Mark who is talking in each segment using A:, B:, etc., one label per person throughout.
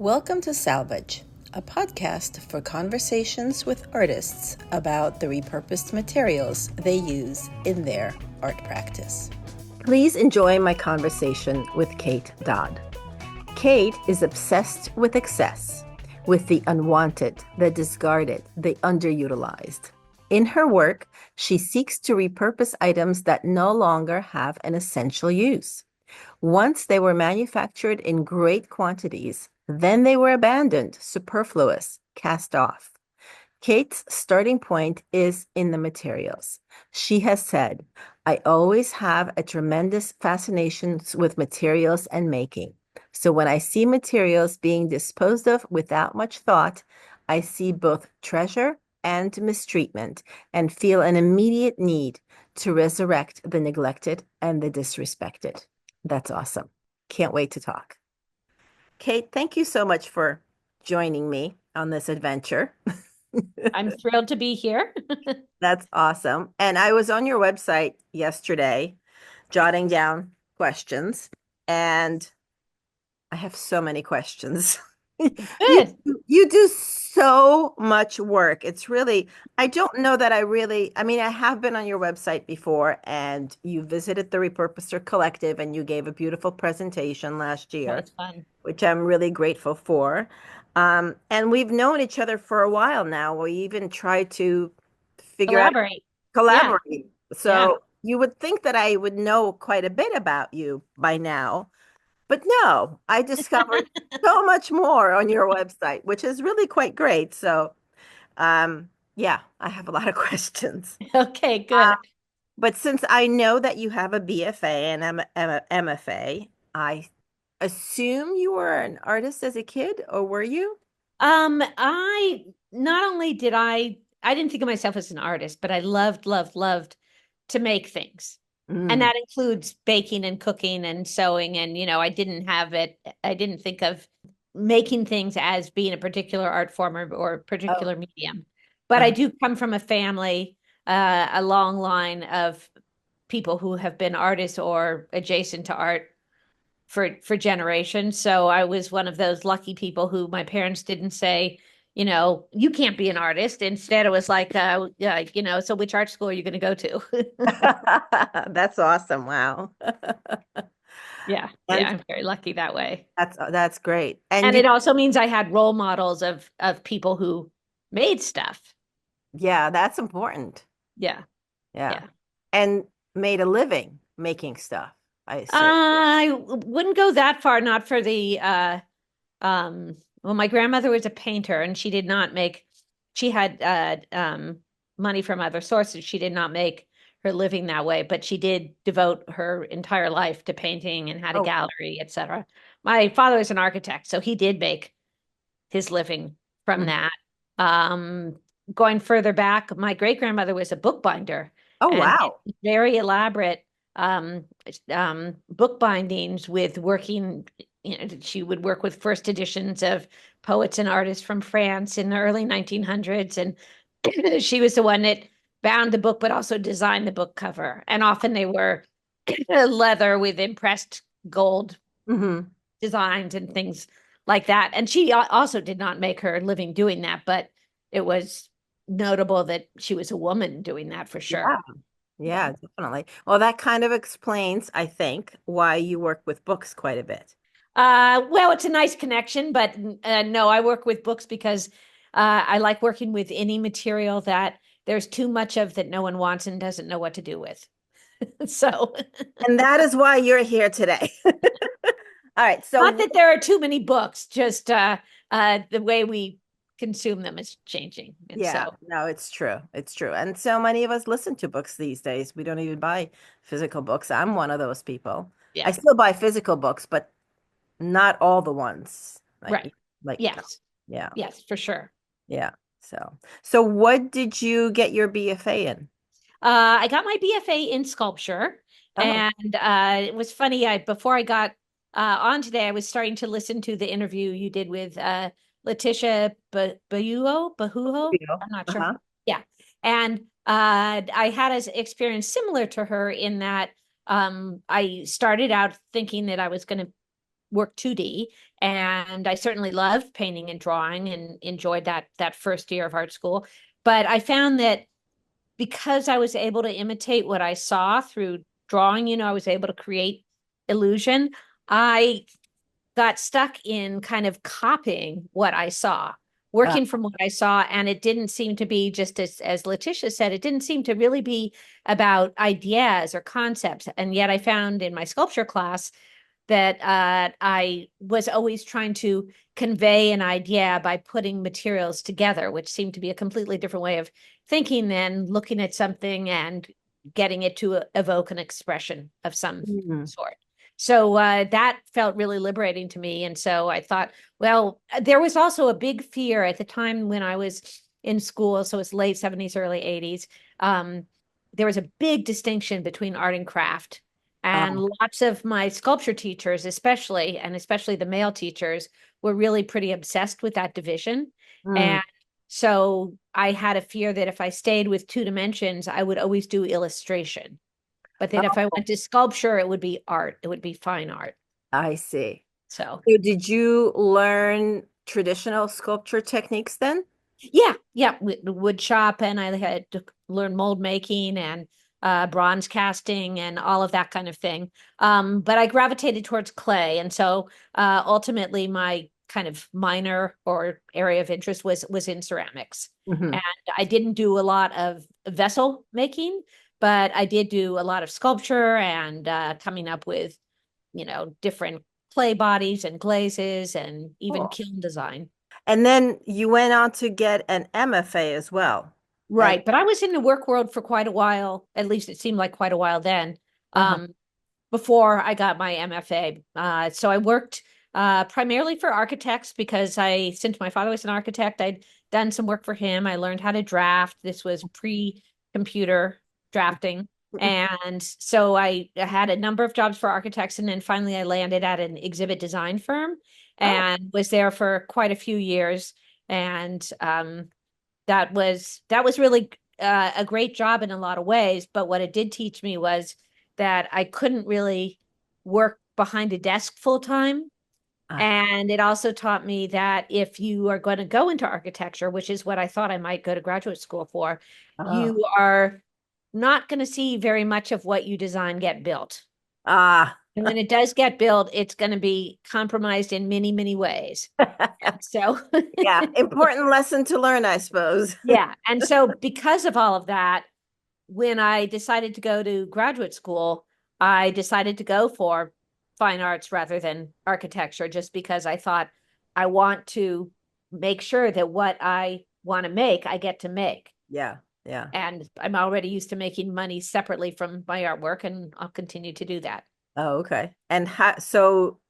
A: Welcome to Salvage, a podcast for conversations with artists about the repurposed materials they use in their art practice. Please enjoy my conversation with Kate Dodd. Kate is obsessed with excess, with the unwanted, the discarded, the underutilized. In her work, she seeks to repurpose items that no longer have an essential use. Once they were manufactured in great quantities, then they were abandoned, superfluous, cast off. Kate's starting point is in the materials. She has said, I always have a tremendous fascination with materials and making. So when I see materials being disposed of without much thought, I see both treasure and mistreatment and feel an immediate need to resurrect the neglected and the disrespected. That's awesome. Can't wait to talk. Kate, thank you so much for joining me on this adventure.
B: I'm thrilled to be here.
A: That's awesome. And I was on your website yesterday, jotting down questions, and I have so many questions.
B: Good.
A: You do so much work. It's really, I don't know that I have been on your website before, and you visited the Repurposer Collective and you gave a beautiful presentation last year.
B: That was fun.
A: Which I'm really grateful for. And we've known each other for a while now. We even tried to
B: Collaborate.
A: collaborate.
B: Yeah.
A: So you would think that I would know quite a bit about you by now. But no, I discovered so much more on your website, which is really quite great. So, yeah, I have a lot of questions.
B: Okay, good.
A: But since I know that you have a BFA and MFA, I assume you were an artist as a kid, or were you?
B: I not only did I didn't think of myself as an artist, but I loved to make things. And that includes baking and cooking and sewing. And, I didn't think of making things as being a particular art form or particular medium. But I do come from a family, a long line of people who have been artists or adjacent to art for generations. So I was one of those lucky people who my parents didn't say, you can't be an artist. Instead, it was like, so which art school are you going to go to?
A: That's awesome. Wow.
B: Yeah,
A: And
B: I'm very lucky that way.
A: that's great.
B: And it also means I had role models of people who made stuff.
A: Yeah, that's important.
B: Yeah.
A: Yeah. And made a living making stuff, I assume.
B: I wouldn't go that far, not for the well, my grandmother was a painter and she had money from other sources. She did not make her living that way, but she did devote her entire life to painting and had a gallery, etc. My father is an architect, so he did make his living from that. Going further back, my great grandmother was a bookbinder.
A: Oh,
B: and
A: wow.
B: Very elaborate book bindings with working. She would work with first editions of poets and artists from France in the early 1900s, and she was the one that bound the book, but also designed the book cover. And often they were leather with impressed gold designs and things like that. And she also did not make her living doing that, but it was notable that she was a woman doing that for sure.
A: Yeah, definitely. Well, that kind of explains, I think, why you work with books quite a bit.
B: Well, it's a nice connection, but no, I work with books because I like working with any material that there's too much of that no one wants and doesn't know what to do with. So,
A: and that is why you're here today. All right. So
B: not that there are too many books, just the way we consume them is changing. And
A: no, it's true. It's true. And so many of us listen to books these days. We don't even buy physical books. I'm one of those people.
B: Yeah.
A: I still buy physical books, but not all the ones.
B: Right.
A: Yes.
B: Yeah. Yes, for sure.
A: Yeah. So what did you get your BFA in?
B: I got my BFA in sculpture, and it was funny. Before I got on today, I was starting to listen to the interview you did with Letitia Bahuho. I'm not sure. Yeah, and I had an experience similar to her in that I started out thinking that I was going to work 2D, and I certainly loved painting and drawing and enjoyed that first year of art school. But I found that because I was able to imitate what I saw through drawing, I was able to create illusion. I got stuck in kind of copying what I saw,
A: Uh,
B: working from what I saw. And it didn't seem to be, just as Letitia said, it didn't seem to really be about ideas or concepts. And yet I found in my sculpture class that I was always trying to convey an idea by putting materials together, which seemed to be a completely different way of thinking than looking at something and getting it to evoke an expression of some sort. So that felt really liberating to me. And so I thought, well, there was also a big fear at the time when I was in school. So it's late 70s, early 80s. There was a big distinction between art and craft. And lots of my sculpture teachers, especially the male teachers, were really pretty obsessed with that division.
A: mm.
B: And so I had a fear that if I stayed with 2 dimensions, I would always do illustration. But that if I went to sculpture, it would be art. It would be fine art.
A: I see.
B: So
A: So did you learn traditional sculpture techniques then?
B: yeah, wood shop, and I had to learn mold making and bronze casting and all of that kind of thing. But I gravitated towards clay, and so ultimately my kind of minor or area of interest was in ceramics.
A: Hmm.
B: And I didn't do a lot of vessel making, but I did do a lot of sculpture and coming up with, different clay bodies and glazes and even
A: Cool.
B: kiln design.
A: And then you went on to get an MFA as well. And
B: Right. But I was in the work world for quite a while. At least it seemed like quite a while then,
A: uh-huh.
B: before I got my MFA. So I worked primarily for architects because since my father was an architect, I'd done some work for him. I learned how to draft. This was pre-computer drafting. And so I had a number of jobs for architects. And then finally I landed at an exhibit design firm
A: Oh,
B: and was there for quite a few years. And that was really a great job in a lot of ways. But what it did teach me was that I couldn't really work behind a desk full time.
A: ah,
B: And it also taught me that if you are going to go into architecture, which is what I thought I might go to graduate school for,
A: oh,
B: you are not going to see very much of what you design get built.
A: ah.
B: And when it does get built, it's going to be compromised in many, many ways. And so
A: Yeah, important lesson to learn, I suppose.
B: yeah. And so because of all of that, when I decided to go to graduate school, I decided to go for fine arts rather than architecture, just because I thought I want to make sure that what I want to make, I get to make.
A: Yeah, yeah.
B: And I'm already used to making money separately from my artwork, and I'll continue to do that.
A: Oh, okay. And so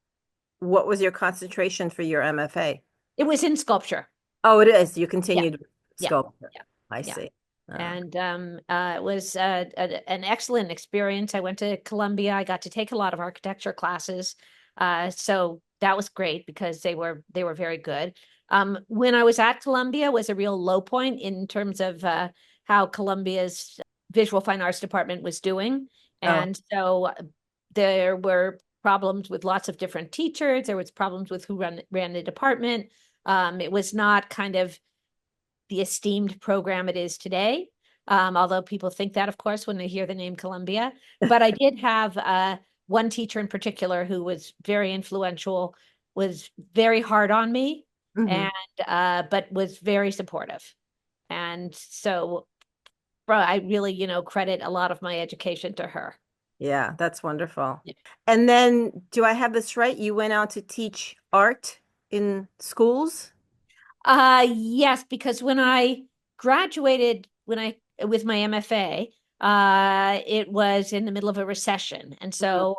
A: what was your concentration for your MFA?
B: It was in sculpture.
A: Oh, it is. You
B: Yeah,
A: continued
B: yeah,
A: sculpture.
B: yeah,
A: I
B: yeah.
A: see. Oh,
B: And it was an excellent experience. I went to Columbia. I got to take a lot of architecture classes, so that was great because they were very good. When I was at Columbia was a real low point in terms of how Columbia's visual fine arts department was doing,
A: oh,
B: and so there were problems with lots of different teachers. There was problems with who ran the department. It was not kind of the esteemed program it is today. Although people think that, of course, when they hear the name Columbia. But I did have one teacher in particular who was very influential, was very hard on me,
A: hmm.
B: and but was very supportive. And so I really, credit a lot of my education to her.
A: Yeah, that's wonderful. And then, do I have this right? You went out to teach art in schools?
B: Yes, because when I graduated, when I with my MFA, it was in the middle of a recession, and
A: Mhm.
B: so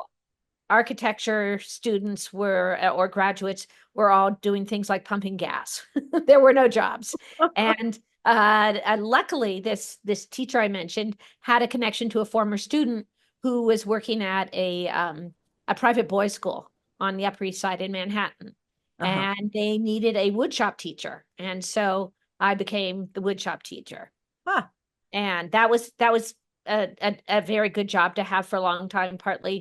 B: architecture students or graduates were all doing things like pumping gas. There were no jobs, and luckily, this teacher I mentioned had a connection to a former student who was working at a private boys' school on the Upper East Side in Manhattan,
A: Uh-huh.
B: and they needed a woodshop teacher, and so I became the woodshop teacher,
A: Huh.
B: and that was a very good job to have for a long time, partly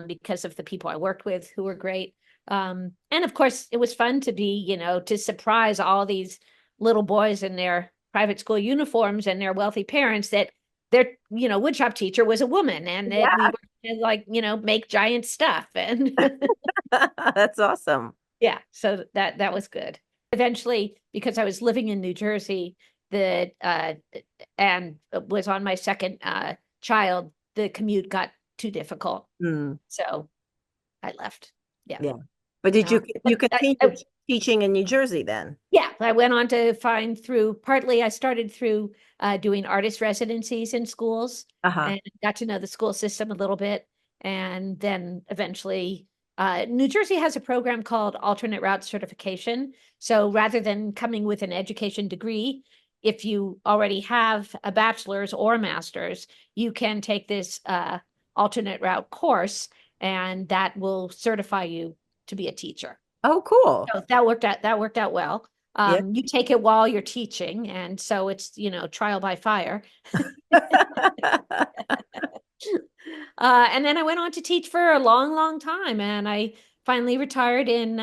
B: because of the people I worked with who were great, And of course, it was fun to be, to surprise all these little boys in their private school uniforms and their wealthy parents that their, woodshop teacher was a woman and that we
A: Yeah.
B: were gonna, like, make giant stuff. And
A: That's awesome.
B: yeah, so that was good. Eventually, because I was living in New Jersey, the and was on my second child, the commute got too difficult.
A: Mm,
B: So I left. Yeah.
A: yeah. But did
B: Uh,
A: you
B: but
A: continue teaching in New Jersey then?
B: yeah, I went on to find through partly I started through doing artist residencies in schools
A: Uh-huh.
B: and got to know the school system a little bit. And then eventually, New Jersey has a program called alternate route certification. So rather than coming with an education degree, if you already have a bachelor's or a master's, you can take this alternate route course, and that will certify you to be a teacher.
A: Oh, cool.
B: So that worked out well.
A: Yeah.
B: You take it while you're teaching, and so it's, trial by fire. And then I went on to teach for a long, long time, and I finally retired in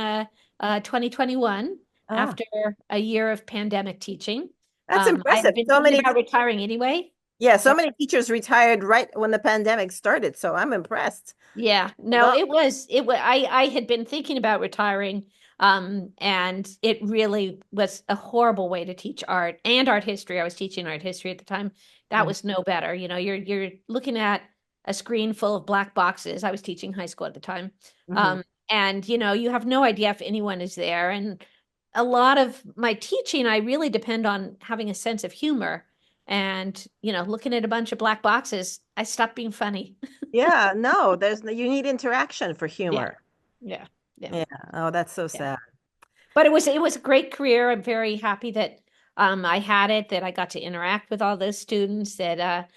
B: 2021
A: Ah,
B: after a year of pandemic teaching.
A: that's
B: I had
A: impressive.
B: been
A: So
B: thinking
A: many,
B: about retiring anyway.
A: yeah, so
B: So
A: many teachers retired right when the pandemic started. So I'm impressed.
B: yeah, no,
A: Well,
B: I had been thinking about retiring, and it really was a horrible way to teach art and art history. I was teaching art history at the time. That
A: mhm,
B: was no better. You're looking at a screen full of black boxes. I was teaching high school at the time.
A: mhm.
B: And you have no idea if anyone is there. And a lot of my teaching, I really depend on having a sense of humor. And, looking at a bunch of black boxes, I stopped being funny.
A: Yeah, no, you need interaction for
B: Yeah.
A: humor.
B: Yeah. Yeah.
A: Yeah. Oh, that's so
B: Yeah.
A: sad.
B: But it was a great career. I'm very happy that I had it, that I got to interact with all those students, that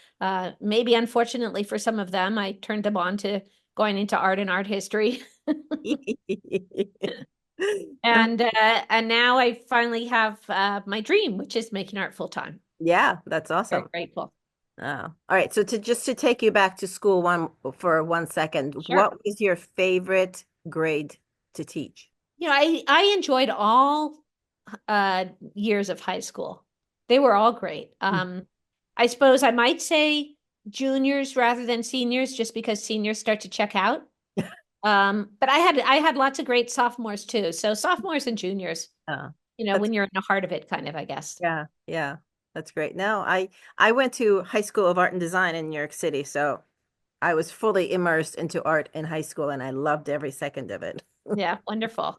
B: maybe unfortunately for some of them, I turned them on to going into art and art history. And now I finally have my dream, which is making art full time.
A: Yeah, that's
B: Very
A: awesome.
B: grateful.
A: Oh. All right. So to take you back to school for 1 second,
B: Sure.
A: what was your favorite grade to teach?
B: I enjoyed all uh years of high school. They were all great. I suppose I might say juniors rather than seniors, just because seniors start to check out. But I had lots of great sophomores too. So sophomores and juniors,
A: Oh, that's
B: when you're in the heart of it, kind of, I guess.
A: yeah, yeah. That's great. No, I went to high school of art and design in New York City, so I was fully immersed into art in high school and I loved every second of it.
B: Yeah, wonderful.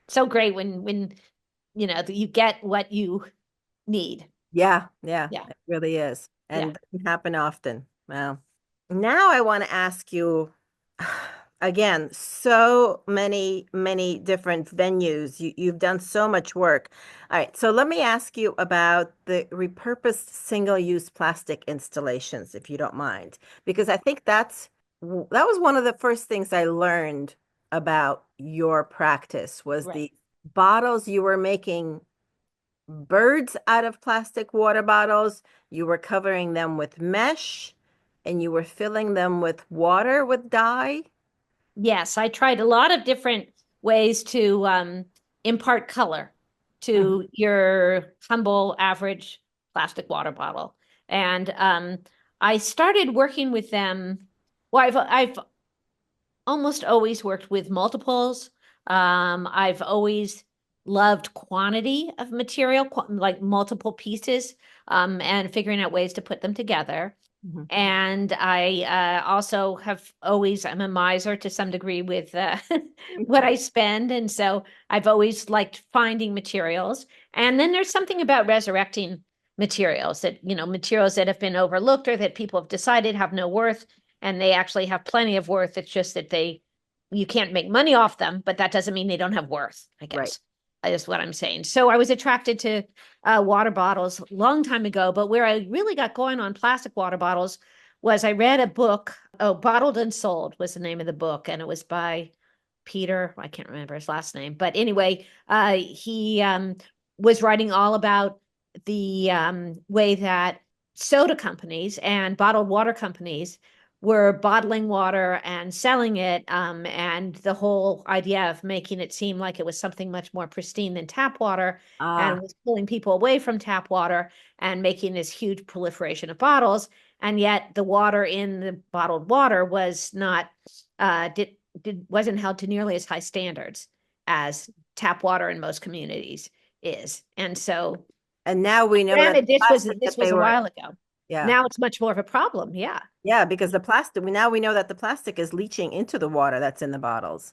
B: So great when you get what you need.
A: Yeah, yeah,
B: Yeah,
A: it really is.
B: yeah,
A: And that can happen often. Well, now I want to ask you again, so many different venues. You've done so much work. All right, so let me ask you about the repurposed single-use plastic installations, if you don't mind, because I think that was one of the first things I learned about your practice was
B: right.
A: the bottles you were making birds out of plastic water bottles. You were covering them with mesh and you were filling them with water with dye.
B: Yes, I tried a lot of different ways to impart color
A: Mhm,
B: to your humble, average plastic water bottle. And I started working with them. Well, I've almost always worked with multiples. I've always loved quantity of material, like multiple pieces, and figuring out ways to put them together.
A: mhm.
B: And I also I'm a miser to some degree with what I spend. And so I've always liked finding materials. And then there's something about resurrecting materials materials that have been overlooked or that people have decided have no worth, and they actually have plenty of worth. It's just that you can't make money off them, but that doesn't mean they don't have worth, I
A: Right.
B: guess, is what I'm saying. So I was attracted to water bottles a long time ago, but where I really got going on plastic water bottles was I read a book. Oh, Bottled and Sold was the name of the book, and it was by Peter. I can't remember his last name, but anyway, he was writing all about the way that soda companies and bottled water companies were bottling water and selling it, and the whole idea of making it seem like it was something much more pristine than tap water, and
A: Ah,
B: was pulling people away from tap water and making this huge proliferation of bottles. And yet the water in the bottled water was not wasn't held to nearly as high standards as tap water in most communities is. And so,
A: and now we know that
B: granted,
A: the plastic
B: this
A: that
B: was
A: they
B: a
A: were,
B: while ago.
A: yeah,
B: Now it's much more of a problem. Yeah.
A: yeah, because the plastic, now we know that the plastic is leaching into the water that's in the bottles.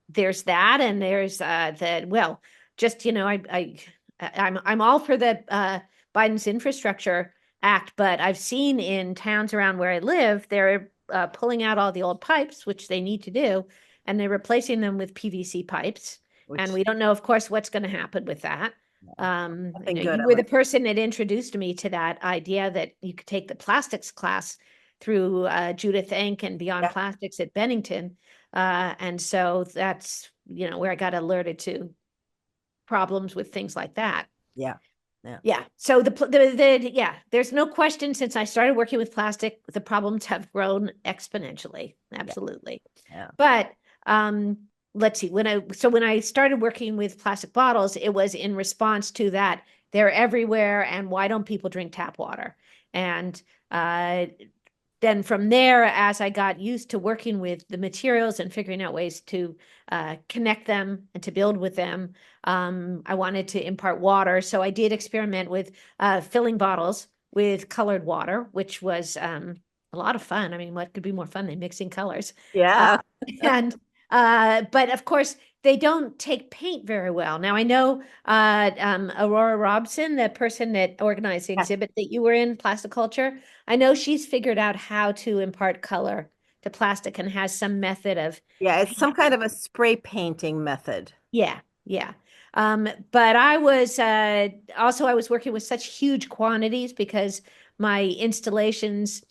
B: There's that, and there's the well, just I'm all for the Biden's infrastructure act, but I've seen in towns around where I live, they're pulling out all the old pipes, which they need to do, and they're replacing them with PVC pipes. And
A: Which,
B: we don't know, of course, what's going to happen with that.
A: yeah, nothing good,
B: You
A: I
B: were
A: would.
B: the person that introduced me to that idea that you could take the plastics class through Judith Enck and Beyond
A: Yeah,
B: Plastics at Bennington. And so that's, where I got alerted to problems with things like that.
A: yeah, yeah,
B: Yeah. So yeah, there's no question since I started working with plastic, the problems have grown exponentially.
A: yeah,
B: Absolutely.
A: yeah,
B: But let's see, when I started working with plastic bottles, it was in response to that. They're everywhere, and why don't people drink tap water? And then from there, as I got used to working with the materials and figuring out ways to connect them and to build with them, I wanted to impart water. So I did experiment with filling bottles with colored water, which was a lot of fun. I mean, what could be more fun than mixing colors? Uh,
A: yeah,
B: and but of course, they don't take paint very well. Now I know Aurora Robson, the person that organized the
A: yeah,
B: exhibit that you were in, Plasticulture. I know she's figured out how to impart color to plastic and has some method of
A: yeah. It's some kind
B: painting.
A: of a spray painting method.
B: Yeah, yeah. But I was also I was working with such huge quantities because my installations,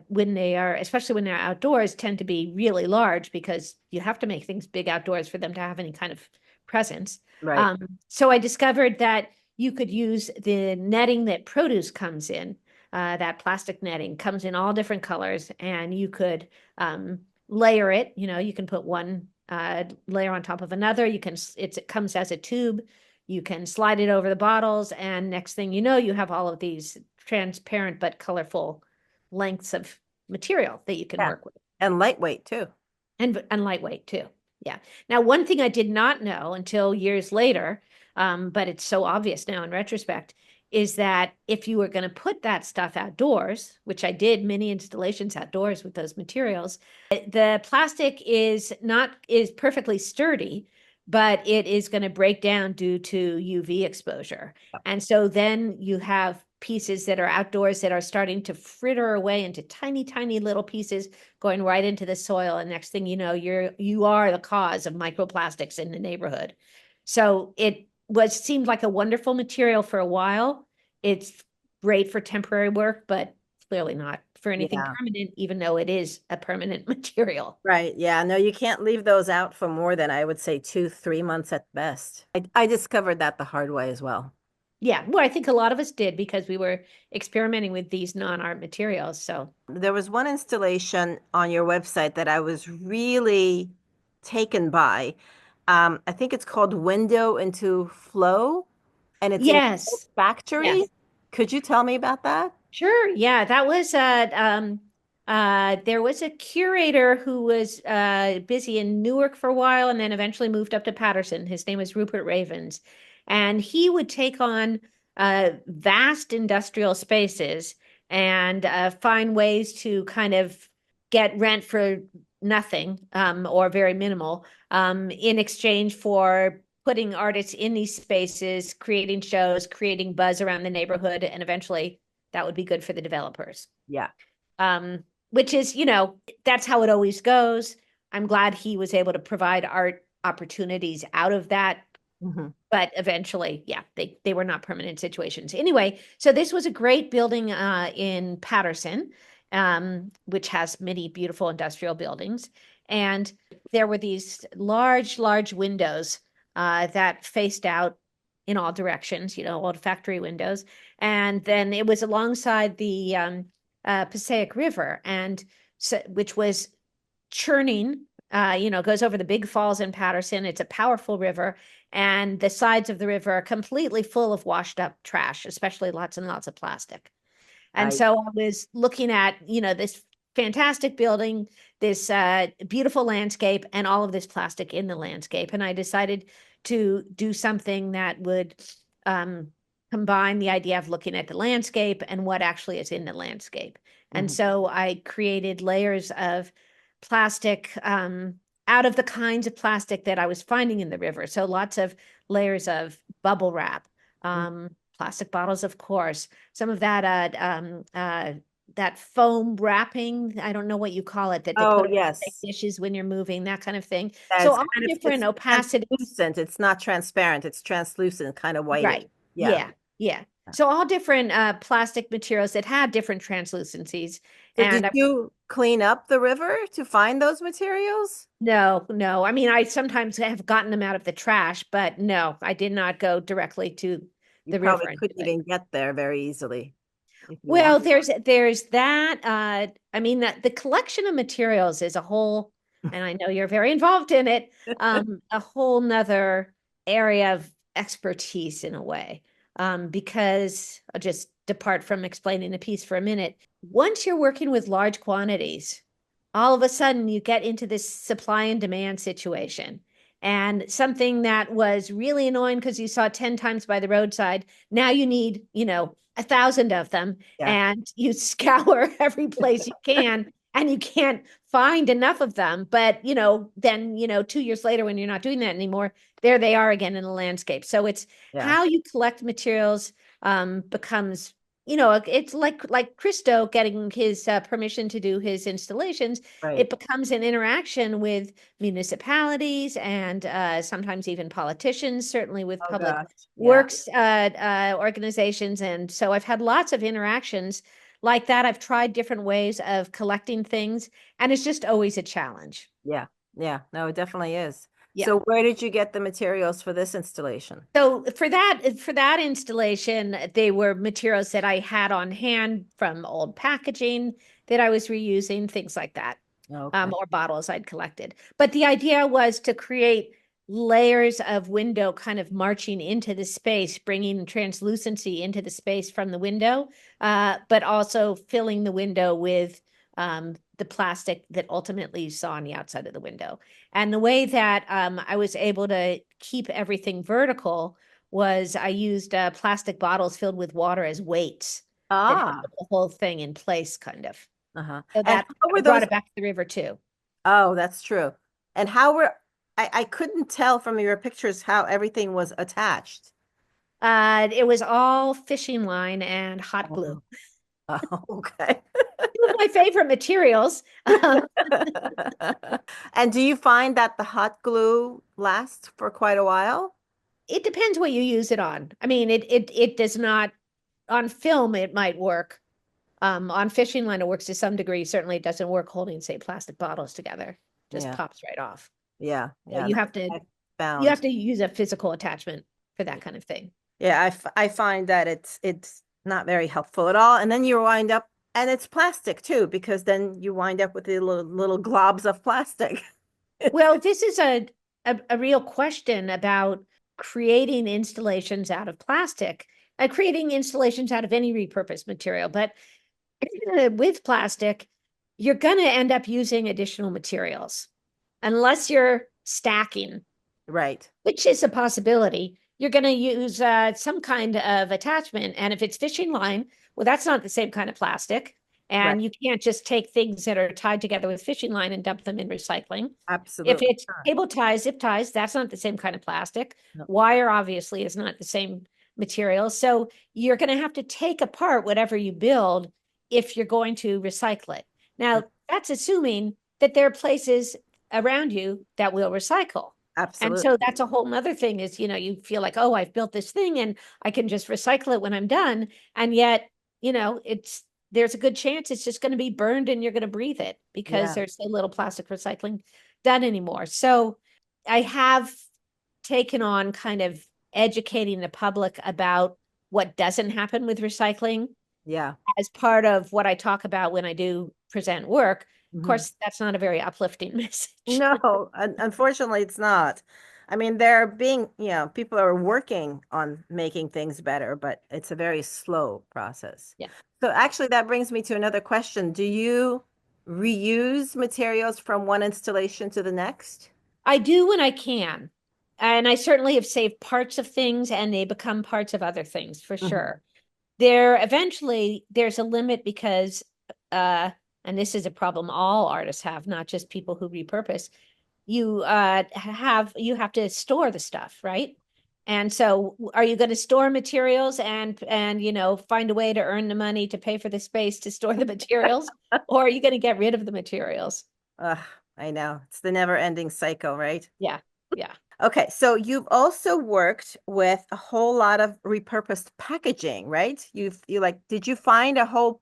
B: when they are, especially when they're outdoors, tend to be really large because you have to make things big outdoors for them to have any kind of presence.
A: Right.
B: Um, so I discovered that you could use the netting that produce comes in. That plastic netting comes in all different colors, and you could layer it. You can put one layer on top of another. It comes as a tube. You can slide it over the bottles, and next thing you know, you have all of these transparent but colorful lengths of material that you can
A: Yeah.
B: work with,
A: And lightweight too.
B: and lightweight too. Yeah. Now, one thing I did not know until years later, but it's so obvious now in retrospect, is that if you were going to put that stuff outdoors, which I did many installations outdoors with those materials, the plastic is perfectly sturdy, but it is going to break down due to UV exposure. And so then you have pieces that are outdoors that are starting to fritter away into tiny, tiny little pieces going right into the soil. And next thing you know, you are the cause of microplastics in the neighborhood. So it seemed like a wonderful material for a while. It's great for temporary work, but clearly not for anything
A: Yeah.
B: permanent, even though it is a permanent material.
A: Right. Yeah. No, you can't leave those out for more than, I would say, 2, 3 months at best. I discovered that the hard way as well.
B: Yeah, well, I think a lot of us did because we were experimenting with these non-art materials. So
A: There was one installation on your website that I was really taken by. I think it's called Window into Flow, and it's in a
B: yes,
A: factory.
B: yes.
A: Could you tell me about that?
B: Sure. Yeah, that was there was a curator who was busy in Newark for a while and then eventually moved up to Patterson. His name was Rupert Ravens. And he would take on vast industrial spaces and find ways to kind of get rent for nothing or very minimal in exchange for putting artists in these spaces, creating shows, creating buzz around the neighborhood, and eventually that would be good for the developers.
A: Yeah.
B: Which is, that's how it always goes. I'm glad he was able to provide art opportunities out of that.
A: Hmm.
B: But eventually, yeah, they were not permanent situations. Anyway, so this was a great building in Patterson, which has many beautiful industrial buildings. And there were these large, large windows that faced out in all directions, old factory windows. And then it was alongside the Passaic River. And which was churning, goes over the big falls in Patterson. It's a powerful river, and the sides of the river are completely full of washed up trash, especially lots and lots of plastic. And
A: I
B: so I was looking at, this fantastic building, this beautiful landscape, and all of this plastic in the landscape. And I decided to do something that would combine the idea of looking at the landscape and what actually is in the landscape. And so I created layers of plastic out of the kinds of plastic that I was finding in the river. So lots of layers of bubble wrap, plastic bottles, of course, some of that foam wrapping. I don't know what you call it, that they
A: Oh,
B: put on
A: yes.
B: dishes when you're moving, that kind of thing.
A: Yeah,
B: So
A: it's
B: all
A: kind of
B: different
A: it's
B: opacities.
A: translucent. It's not transparent. It's translucent, kind of whitish.
B: Right.
A: Yeah.
B: Yeah. Yeah. So all different plastic materials that have different translucencies.
A: So did
B: And
A: you clean up the river to find those materials?
B: no, no. I mean, I sometimes have gotten them out of the trash, but no, I did not go directly to
A: You
B: the
A: probably
B: river and do
A: couldn't
B: it.
A: even get there very easily if you
B: Well,
A: want.
B: there's that. I mean, that the collection of materials is a whole, and I know you're very involved in it, a whole nother area of expertise in a way. Because I'll just depart from explaining the piece for a minute. Once you're working with large quantities, all of a sudden you get into this supply and demand situation. And something that was really annoying because you saw 10 times by the roadside, now you need, 1,000 of them,
A: Yeah.
B: and you scour every place you can, and you can't find enough of them. But, then, 2 years later, when you're not doing that anymore, there they are again in the landscape. So it's
A: Yeah.
B: how you collect materials becomes, it's like Christo getting his permission to do his installations.
A: Right.
B: It becomes an interaction with municipalities and sometimes even politicians, certainly with
A: Oh
B: public
A: gosh. Yeah.
B: works organizations. And so I've had lots of interactions like that. I've tried different ways of collecting things, and it's just always a challenge.
A: Yeah. Yeah. No, it definitely is.
B: Yeah.
A: So where did you get the materials for this installation?
B: So for that installation, they were materials that I had on hand from old packaging that I was reusing, things like that,
A: Okay.
B: or bottles I'd collected. But the idea was to create layers of window kind of marching into the space, bringing translucency into the space from the window, but also filling the window with the plastic that ultimately you saw on the outside of the window. And the way that I was able to keep everything vertical was I used plastic bottles filled with water as weights that held
A: Ah.
B: the whole thing in place, kind of.
A: Uh-huh.
B: So
A: And
B: that
A: how
B: I
A: were
B: brought
A: those?
B: it back to the river too.
A: Oh, that's true. And how were I couldn't tell from your pictures how everything was attached.
B: It was all fishing line and hot glue.
A: Oh, oh, okay.
B: Two of my favorite materials.
A: And do you find that the hot glue lasts for quite a while?
B: It depends what you use it on. I mean, it does not on film. It might work. On fishing line, it works to some degree. Certainly, it doesn't work holding, say, plastic bottles together. Just
A: Yeah.
B: pops right off.
A: Yeah.
B: So
A: Yeah.
B: you
A: That's
B: have to
A: what I
B: you have
A: found.
B: to use a physical attachment for that kind of thing.
A: Yeah, I find that it's not very helpful at all. And then you wind up, and it's plastic too, because then you wind up with the little globs of plastic.
B: Well, this is a real question about creating installations out of plastic, creating installations out of any repurposed material. But with plastic, you're going to end up using additional materials unless you're stacking,
A: Right.
B: which is a possibility. You're going to use some kind of attachment. And if it's fishing line, well, that's not the same kind of plastic.
A: Right.
B: And you can't just take things that are tied together with fishing line and dump them in recycling. If
A: Absolutely.
B: it's cable ties, zip ties, that's not the same kind of plastic.
A: No.
B: Wire obviously is not the same material. So you're going to have to take apart whatever you build if you're going to recycle it. Now, that's assuming that there are places around you that will recycle. And
A: Absolutely.
B: so that's a whole nother thing is, you feel like, oh, I've built this thing and I can just recycle it when I'm done. And yet, there's a good chance it's just going to be burned and you're going to breathe it because
A: Yeah.
B: there's so little plastic recycling done anymore. So I have taken on kind of educating the public about what doesn't happen with recycling
A: Yeah.
B: as part of what I talk about when I do present work. Of
A: Mhm.
B: course, that's not a very uplifting message.
A: No, unfortunately, it's not. I mean, they're being, people are working on making things better, but it's a very slow process.
B: Yeah.
A: So actually, that brings me to another question. Do you reuse materials from one installation to the next?
B: I do when I can. And I certainly have saved parts of things and they become parts of other things for
A: Hmm.
B: sure. There's a limit because and this is a problem all artists have, not just people who repurpose. You have to store the stuff, right? And so are you going to store materials and find a way to earn the money to pay for the space to store the materials, or are you going to get rid of the materials?
A: Ugh, I know. It's the never-ending cycle, right?
B: Yeah. Yeah.
A: Okay, so you've also worked with a whole lot of repurposed packaging, right? Did you find a whole,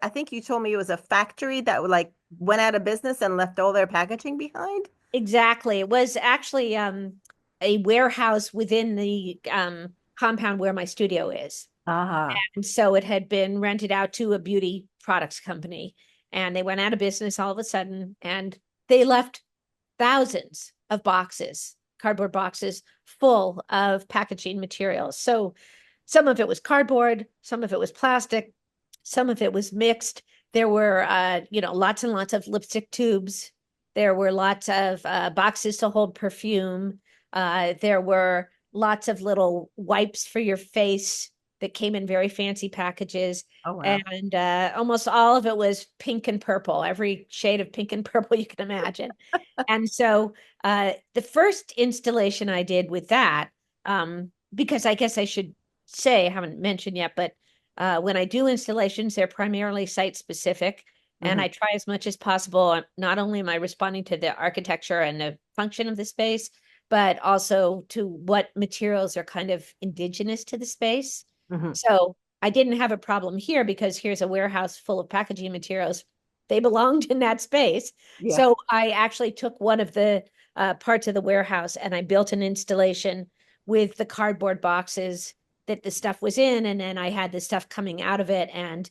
A: I think you told me it was a factory that like went out of business and left all their packaging behind?
B: Exactly. It was actually a warehouse within the compound where my studio is.
A: Ah,
B: And so it had been rented out to a beauty products company. And they went out of business all of a sudden. And they left thousands of boxes, cardboard boxes full of packaging materials. So some of it was cardboard, some of it was plastic, some of it was mixed. There were, lots and lots of lipstick tubes. There were lots of boxes to hold perfume. There were lots of little wipes for your face that came in very fancy packages.
A: oh wow.
B: And almost all of it was pink and purple, every shade of pink and purple you can imagine. And so the first installation I did with that, because I guess I should say, I haven't mentioned yet, but when I do installations, they're primarily site specific. And
A: Hmm.
B: I try as much as possible. Not only am I responding to the architecture and the function of the space, but also to what materials are kind of indigenous to the space.
A: Hmm.
B: So I didn't have a problem here because here's a warehouse full of packaging materials. They belonged in that space.
A: Yeah.
B: So I actually took one of the parts of the warehouse and I built an installation with the cardboard boxes that the stuff was in. And then I had the stuff coming out of it and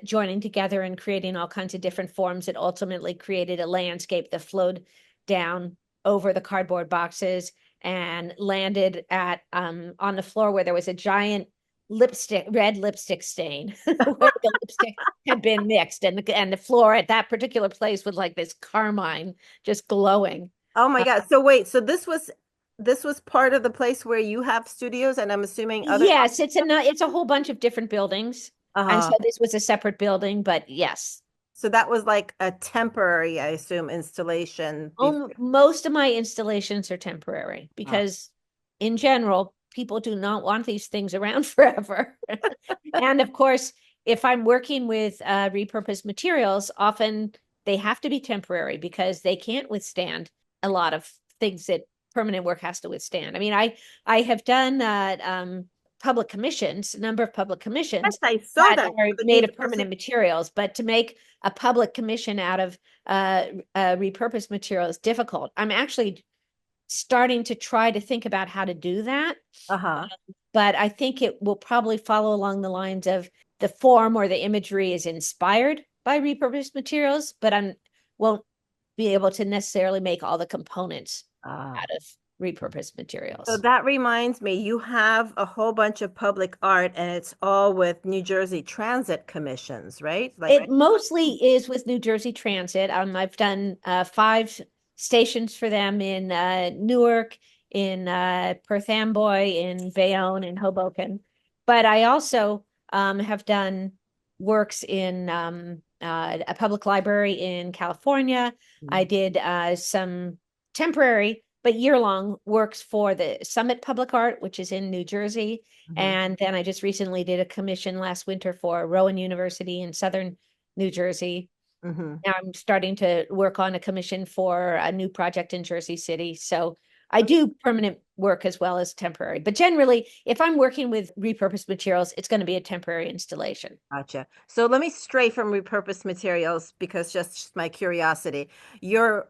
B: joining together and creating all kinds of different forms that ultimately created a landscape that flowed down over the cardboard boxes and landed at on the floor where there was a giant red lipstick stain where the lipstick had been mixed and the floor at that particular place was like this carmine just glowing.
A: Oh my God. So wait, so this was part of the place where you have studios, and I'm assuming other.
B: Yes, it's a whole bunch of different buildings. And
A: Uh-huh.
B: so this was a separate building, but yes.
A: So that was like a temporary, I assume, installation before.
B: Most of my installations are temporary
A: Oh.
B: because in general, people do not want these things around forever. And of course, if I'm working with repurposed materials, often they have to be temporary because they can't withstand a lot of things that permanent work has to withstand. I mean, I have done public commissions, a number of public
A: Yes,
B: commissions
A: I saw
B: that
A: that
B: are
A: for the New
B: made of
A: Jersey.
B: permanent materials, but to make a public commission out of repurposed material is difficult. I'm actually starting to try to think about how to do that,
A: Uh-huh.
B: but I think it will probably follow along the lines of the form or the imagery is inspired by repurposed materials, but I won't be able to necessarily make all the components
A: Ah.
B: out of repurposed
A: So
B: materials.
A: that reminds me, you have a whole bunch of public art, and it's all with New Jersey Transit commissions, right? Like,
B: It mostly is with New Jersey Transit. I've done 5 stations for them in Newark, in Perth Amboy, in Bayonne, in Hoboken. But I also have done works in a public library in California. I did some temporary but year-long works for the Summit Public Art, which is in New Jersey.
A: mhm.
B: And then I just recently did a commission last winter for Rowan University in Southern New Jersey.
A: Hmm.
B: Now I'm starting to work on a commission for a new project in Jersey City. So I do permanent work as well as temporary. But generally, if I'm working with repurposed materials, it's going to be a temporary installation.
A: Gotcha. So let me stray from repurposed materials because just my curiosity. Your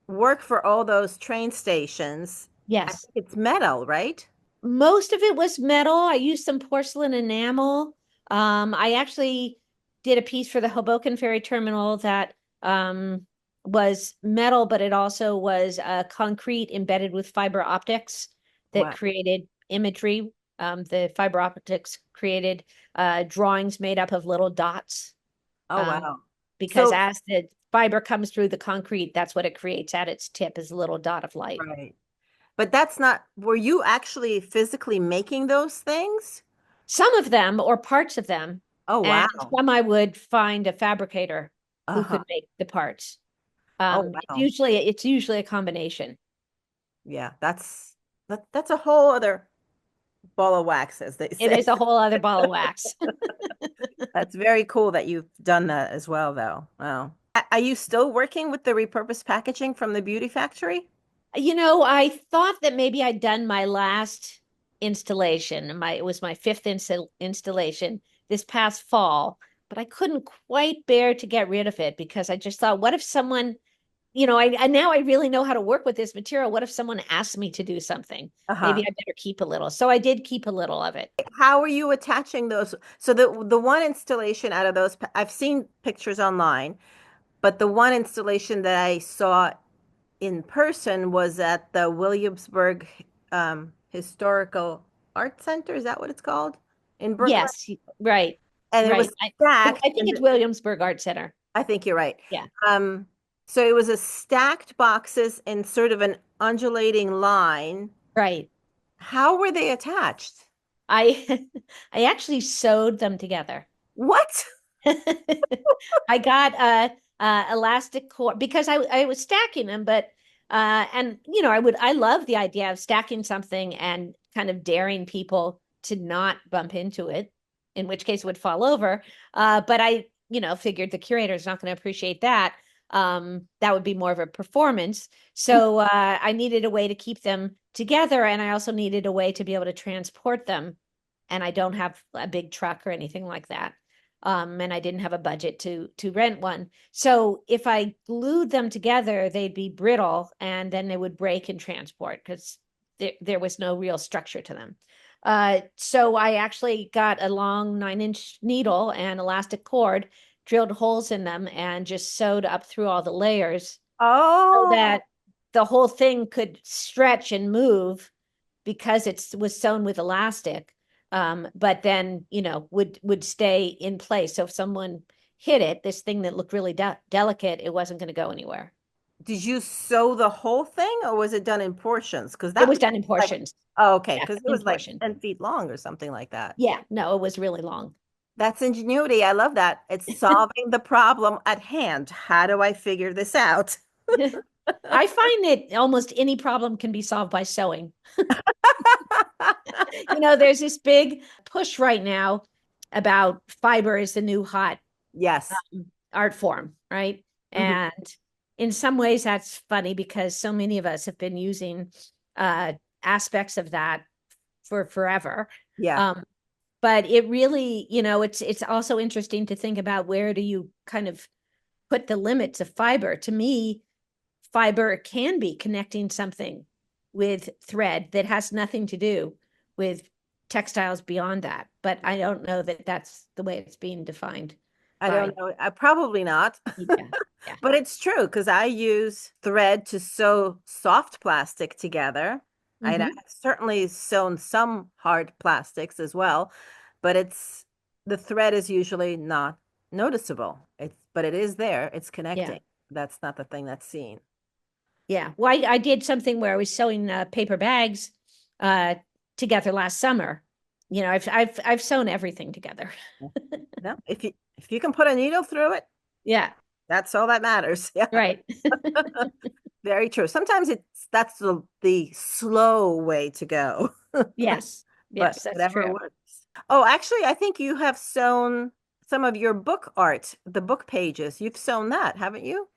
A: work for all those train stations, I
B: Yes.
A: think it's metal, right?
B: Most of it was metal. I used some porcelain enamel. I actually did a piece for the Hoboken Ferry Terminal that was metal, but it also was concrete embedded with fiber optics that
A: Wow.
B: created imagery. The fiber optics created drawings made up of little dots.
A: Oh,
B: Um,
A: wow.
B: because
A: So,
B: as the fiber comes through the concrete, that's what it creates at its tip is a little dot of light.
A: right. But that's not, were you actually physically making those things?
B: Some of them or parts of them,
A: Oh,
B: and
A: wow.
B: some I would find a fabricator who
A: Uh-huh.
B: could make the parts.
A: Oh, wow.
B: It's usually a combination.
A: Yeah, that's a whole other ball of wax, as they
B: It
A: say.
B: is a whole other ball of wax.
A: That's very cool that you've done that as well, though. Wow. Are you still working with the repurposed packaging from the beauty factory?
B: I thought that maybe I'd done my last installation. It was my fifth installation this past fall, but I couldn't quite bear to get rid of it because I just thought, what if someone, I now I really know how to work with this material. What if someone asked me to do something? Maybe
A: Uh-huh.
B: I better keep a little. So I did keep a little of it.
A: How are you attaching those? So the one installation out of those, I've seen pictures online, but the one installation that I saw in person was at the Williamsburg Historical Art Center. Is that what it's called? In Brooklyn?
B: Yes, right,
A: And it
B: right.
A: was stacked.
B: I think it's Williamsburg Art Center.
A: I think you're right.
B: Yeah,
A: Um, so it was a stacked boxes in sort of an undulating line.
B: right.
A: How were they attached?
B: I I actually sewed them together.
A: What?
B: I got a elastic cord because I was stacking them, but and I love the idea of stacking something and kind of daring people to not bump into it, in which case it would fall over. But I figured the curator is not going to appreciate that. That would be more of a performance. So I needed a way to keep them together, and I also needed a way to be able to transport them. And I don't have a big truck or anything like that. And I didn't have a budget to rent one. So if I glued them together, they'd be brittle and then they would break in transport because there was no real structure to them. So I actually got a long 9-inch needle and elastic cord, drilled holes in them, and just sewed up through all the layers so
A: Oh,
B: that the whole thing could stretch and move because it was sewn with elastic, but then would stay in place. So if someone hit it, this thing that looked really delicate, it wasn't going to go anywhere.
A: did you sew the whole thing or was it done in portions? Because
B: It
A: that
B: was
A: was
B: done in
A: like,
B: portions.
A: oh, okay,
B: Yeah,
A: because it
B: in
A: was like
B: portion.
A: 10 feet long or something like that.
B: Yeah, no, it was really long.
A: That's ingenuity. I love that. It's solving the problem at hand. How do I figure this out?
B: I find that almost any problem can be solved by sewing. There's this big push right now about fiber is the new hot
A: Yes.
B: art form, right?
A: Mhm.
B: And in some ways, that's funny because so many of us have been using aspects of that for forever.
A: Yeah.
B: Um, but it really, it's also interesting to think about where do you kind of put the limits of fiber. To me, fiber can be connecting something with thread that has nothing to do with textiles beyond that. But I don't know that that's the way it's being defined
A: I
B: by
A: don't know. Probably not.
B: media. Yeah.
A: But it's true because I use thread to sew soft plastic together. I've
B: Hmm.
A: certainly sewn some hard plastics as well, but the thread is usually not noticeable. But it is there. It's
B: Yeah.
A: connecting. That's not the thing that's seen.
B: Yeah. Well, I did something where I was sewing paper bags uh, together last summer. I've sewn everything together.
A: No, if you can put a needle through it,
B: Yeah.
A: that's all that matters. Yeah.
B: Right.
A: Very true. Sometimes that's the slow way to go,
B: Yes.
A: but
B: Yes, that's
A: whatever
B: true.
A: works. Oh, actually, I think you have sewn some of your book art, the book pages. You've sewn that, haven't you?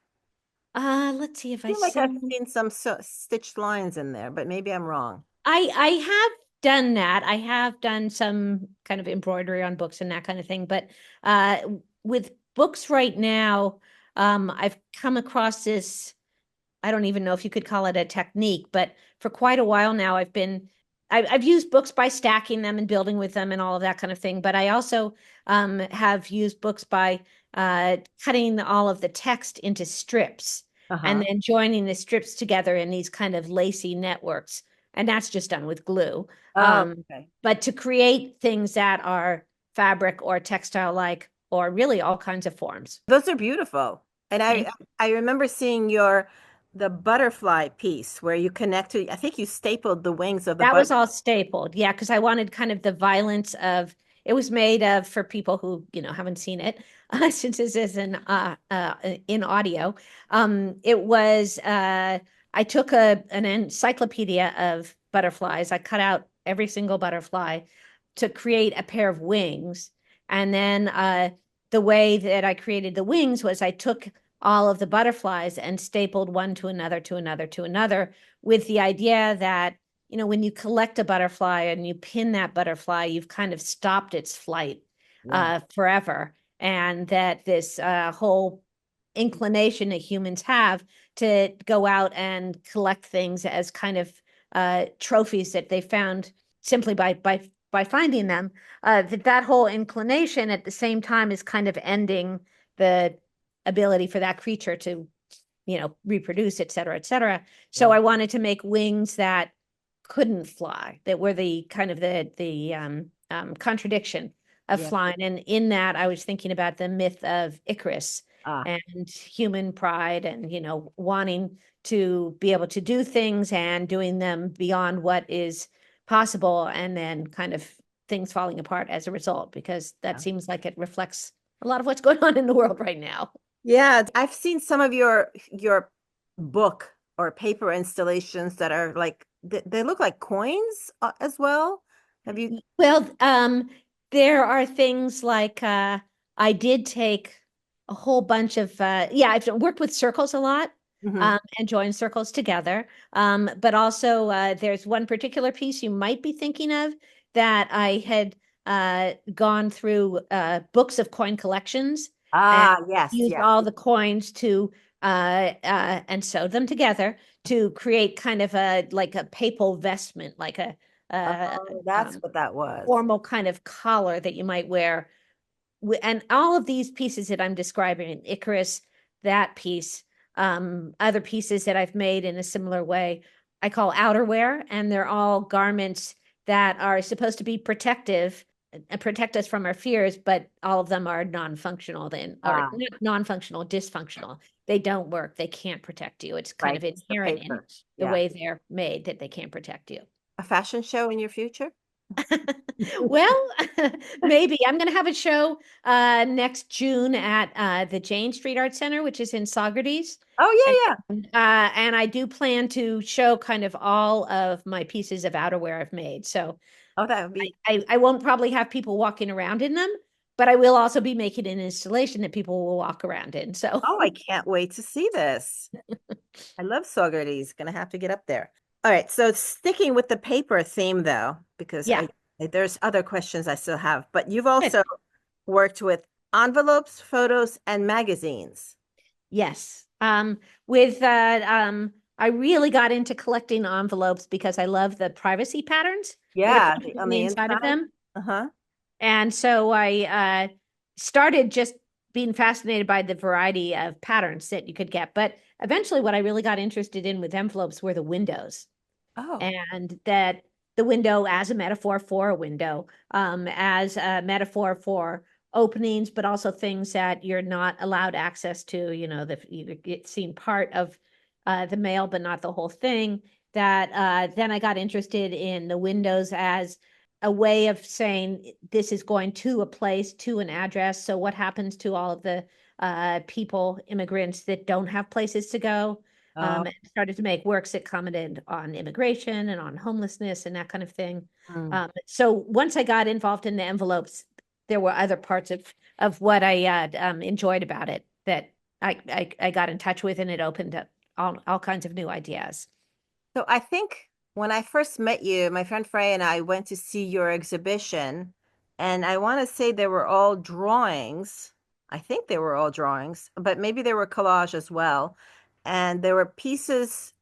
B: Let's see if
A: I
B: I
A: feel like I've
B: sewn.
A: seen some stitched lines in there, but maybe I'm wrong.
B: I have done that. I have done some kind of embroidery on books and that kind of thing. But uh, with books right now, I've come across this. I don't even know if you could call it a technique, but for quite a while now, I've been I've used books by stacking them and building with them and all of that kind of thing. But I also have used books by cutting all of the text into strips and
A: Uh-huh.
B: then joining the strips together in these kind of lacy networks. And that's just done with glue.
A: Oh, okay.
B: But to create things that are fabric or textile like, or really all kinds of forms.
A: Those are beautiful. And
B: Thank
A: I remember seeing the butterfly piece where you connected, I think you stapled the wings of the
B: That was
A: butterfly.
B: all stapled. Yeah, because I wanted kind of the violence of it was made of for people who, haven't seen it, since this is in audio. It was I took an encyclopedia of butterflies. I cut out every single butterfly to create a pair of wings. And then the way that I created the wings was I took all of the butterflies and stapled one to another to another to another with the idea that when you collect a butterfly and you pin that butterfly, you've kind of stopped its flight
A: Yeah.
B: forever. And that this whole inclination that humans have to go out and collect things as kind of trophies that they found simply by finding them, that whole inclination at the same time is kind of ending the ability for that creature to reproduce, et cetera, et cetera. So
A: Yeah.
B: I wanted to make wings that couldn't fly, that were the kind of the contradiction of
A: Yeah.
B: flying. And in that, I was thinking about the myth of Icarus
A: Ah,
B: and human pride and, wanting to be able to do things and doing them beyond what is possible, and then kind of things falling apart as a result, because that
A: yeah.
B: seems like it reflects a lot of what's going on in the world right now.
A: Yeah, I've seen some of your book or paper installations that are like they look like coins as well. Have you?
B: Well, there are things like I did take a whole bunch of yeah, I've worked with circles a lot,
A: Mhm.
B: and joined circles together. But also there's one particular piece you might be thinking of that I had gone through books of coin collections and
A: Ah, yes,
B: used
A: yes.
B: all the coins to and sewed them together to create kind of a like a papal vestment, like a uh,
A: Oh, that's
B: um,
A: what that was.
B: formal kind of collar that you might wear. And all of these pieces that I'm describing, Icarus, that piece, other pieces that I've made in a similar way, I call outerwear, and they're all garments that are supposed to be protective and protect us from our fears, but all of them are non-functional then, or
A: Ah,
B: not non-functional, dysfunctional. They don't work. They can't protect you. It's kind
A: right.
B: of
A: It's the
B: inherent in
A: paper.
B: the
A: Yeah.
B: way they're made that they can't protect you.
A: A fashion show in your future?
B: Well, maybe I'm going to have a show next June at the Jane Street Art Center, which is in Saugerties.
A: Oh,
B: And,
A: yeah, yeah.
B: and I do plan to show kind of all of my pieces of outerwear I've made. So
A: Oh, that would
B: I,
A: be.
B: I won't probably have people walking around in them, but I will also be making an installation that people will walk around in. So
A: Oh, I can't wait to see this. I love Socrates. Gonna have to get up there. All right, so sticking with the paper theme though, because
B: yeah,
A: there's other questions I still have, but you've
B: good.
A: also worked with envelopes, photos, and magazines.
B: Yes. With I really got into collecting envelopes because I love the privacy patterns that are
A: Yeah,
B: printed on
A: on
B: the
A: the
B: inside of
A: inside.
B: them.
A: Uh-huh.
B: And so I started just being fascinated by the variety of patterns that you could get. But eventually, what I really got interested in with envelopes were the windows,
A: Oh,
B: and that the window as a metaphor for a window, as a metaphor for openings, but also things that you're not allowed access to, you get seen part of the mail, but not the whole thing. That then I got interested in the windows as a way of saying this is going to a place, to an address. So what happens to all of the people, immigrants that don't have places to go?
A: oh.
B: Started to make works that commented on immigration and on homelessness and that kind of thing.
A: Mm.
B: So once I got involved in the envelopes, there were other parts of what I enjoyed about it that I got in touch with, and it opened up all kinds of new ideas.
A: So I think when I first met you, my friend Frey and I went to see your exhibition, and I want to say they were all drawings. I think they were all drawings, but maybe they were collage as well. And there were pieces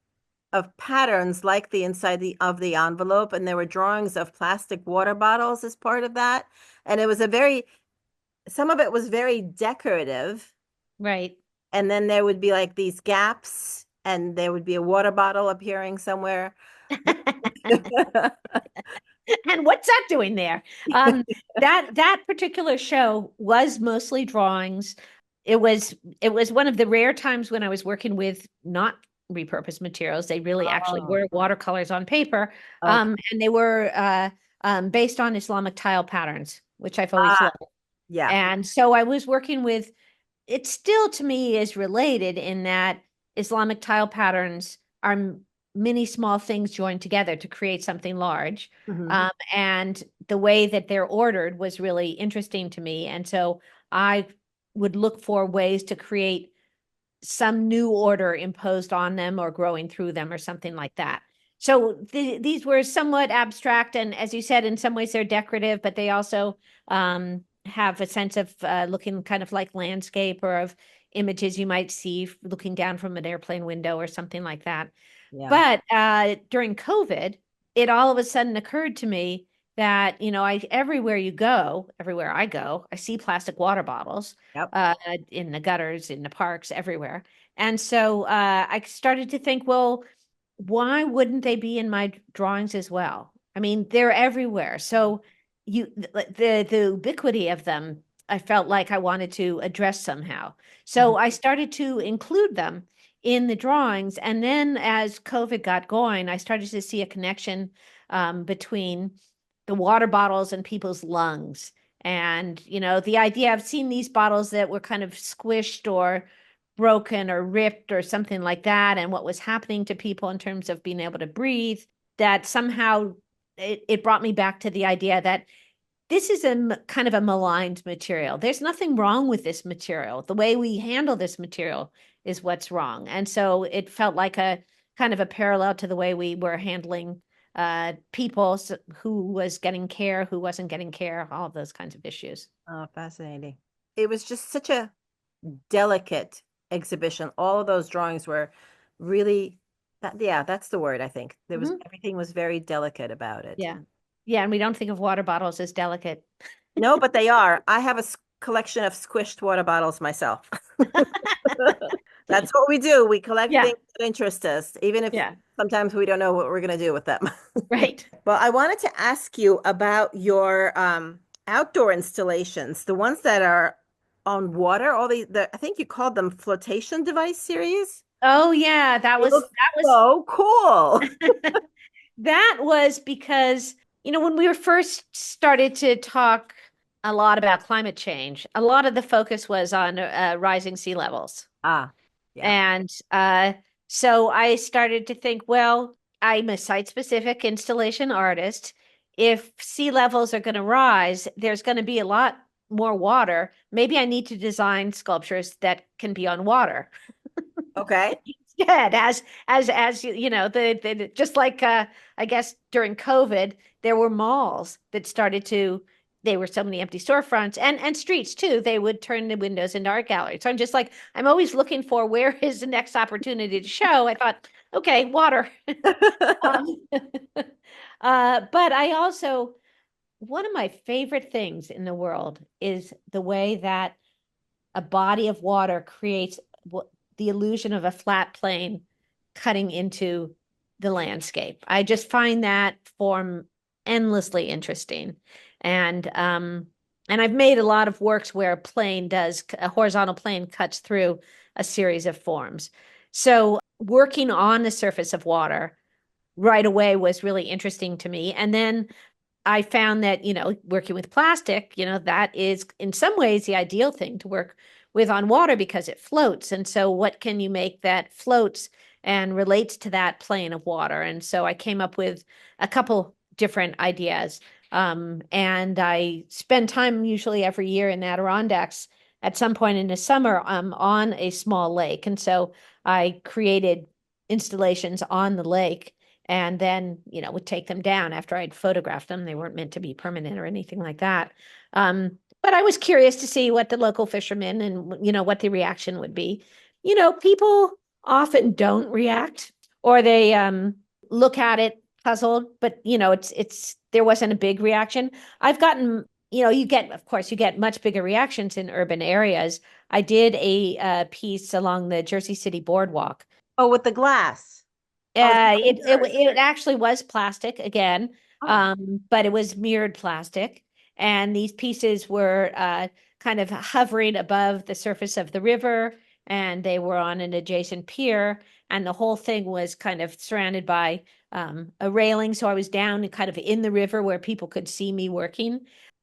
A: of patterns like the inside of the envelope, and there were drawings of plastic water bottles as part of that. And it was some of it was very decorative.
B: Right.
A: And then there would be like these gaps, and there would be a water bottle appearing somewhere.
B: And what's that doing there? That particular show was mostly drawings. It was one of the rare times when I was working with not repurposed materials. They really actually
A: Oh,
B: were watercolors on paper.
A: okay.
B: And they were based on Islamic tile patterns, which I've always
A: Ah,
B: loved.
A: yeah.
B: And so I was working with it still to me is related in that Islamic tile patterns are many small things joined together to create something large.
A: Mhm.
B: And the way that they're ordered was really interesting to me. And so I would look for ways to create some new order imposed on them or growing through them or something like that. So these were somewhat abstract, and as you said, in some ways they're decorative, but they also have a sense of looking kind of like landscape or of images you might see looking down from an airplane window or something like that.
A: Yeah.
B: But during COVID, it all of a sudden occurred to me that, everywhere I go, I see plastic water bottles
A: Yep.
B: in the gutters, in the parks, everywhere. And so I started to think, well, why wouldn't they be in my drawings as well? I mean, they're everywhere. So the ubiquity of them, I felt like I wanted to address somehow.
A: Mhm.
B: So I started to include them in the drawings. And then as COVID got going, I started to see a connection between the water bottles and people's lungs. And, the idea, I've seen these bottles that were kind of squished or broken or ripped or something like that, and what was happening to people in terms of being able to breathe, that somehow it brought me back to the idea that this is a kind of a maligned material. There's nothing wrong with this material. The way we handle this material is what's wrong. And so it felt like a kind of a parallel to the way we were handling people, who was getting care, who wasn't getting care, all of those kinds of issues.
A: Oh, fascinating. It was just such a delicate exhibition. All of those drawings were really yeah, that's the word, I think.
B: Mhm.
A: Everything was very delicate about it.
B: Yeah. Yeah. And we don't think of water bottles as delicate.
A: No, but they are. I have a collection of squished water bottles myself. That's what we do. We collect
B: Yeah.
A: things that interest us, even if
B: Yeah.
A: sometimes we don't know what we're going to do with them.
B: Right.
A: Well, I wanted to ask you about your outdoor installations, the ones that are on water, I think you called them flotation device series.
B: Oh yeah, that
A: It
B: was
A: looks so cool.
B: that was because, when we were first started to talk a lot about climate change, a lot of the focus was on rising sea levels.
A: Ah, yeah.
B: And so I started to think, well, I'm a site-specific installation artist. If sea levels are going to rise, there's going to be a lot more water. Maybe I need to design sculptures that can be on water.
A: Okay.
B: Instead, as the just like I guess during COVID, there were malls that started to they were so many empty storefronts and streets too. They would turn the windows into art galleries. So I'm just like, I'm always looking for where is the next opportunity to show. I thought, okay, water. Um, but I also, one of my favorite things in the world is the way that a body of water creates the illusion of a flat plane cutting into the landscape. I just find that form endlessly interesting. And I've made a lot of works where a horizontal plane cuts through a series of forms. So working on the surface of water right away was really interesting to me. And then I found that, working with plastic, that is in some ways the ideal thing to work with on water because it floats. And so, what can you make that floats and relates to that plane of water? And so, I came up with a couple different ideas. And I spend time usually every year in Adirondacks at some point in the summer on a small lake. And so, I created installations on the lake and then would take them down after I'd photographed them. They weren't meant to be permanent or anything like that. But I was curious to see what the local fishermen and what the reaction would be. People often don't react or they look at it puzzled, but it's there wasn't a big reaction. I've gotten, of course, you get much bigger reactions in urban areas. I did a piece along the Jersey City boardwalk.
A: Oh, with the glass. Oh, the mirrors.
B: It actually was plastic again,
A: Oh,
B: but it was mirrored plastic, and these pieces were kind of hovering above the surface of the river, and they were on an adjacent pier, and the whole thing was kind of surrounded by a railing, so I was down kind of in the river where people could see me working.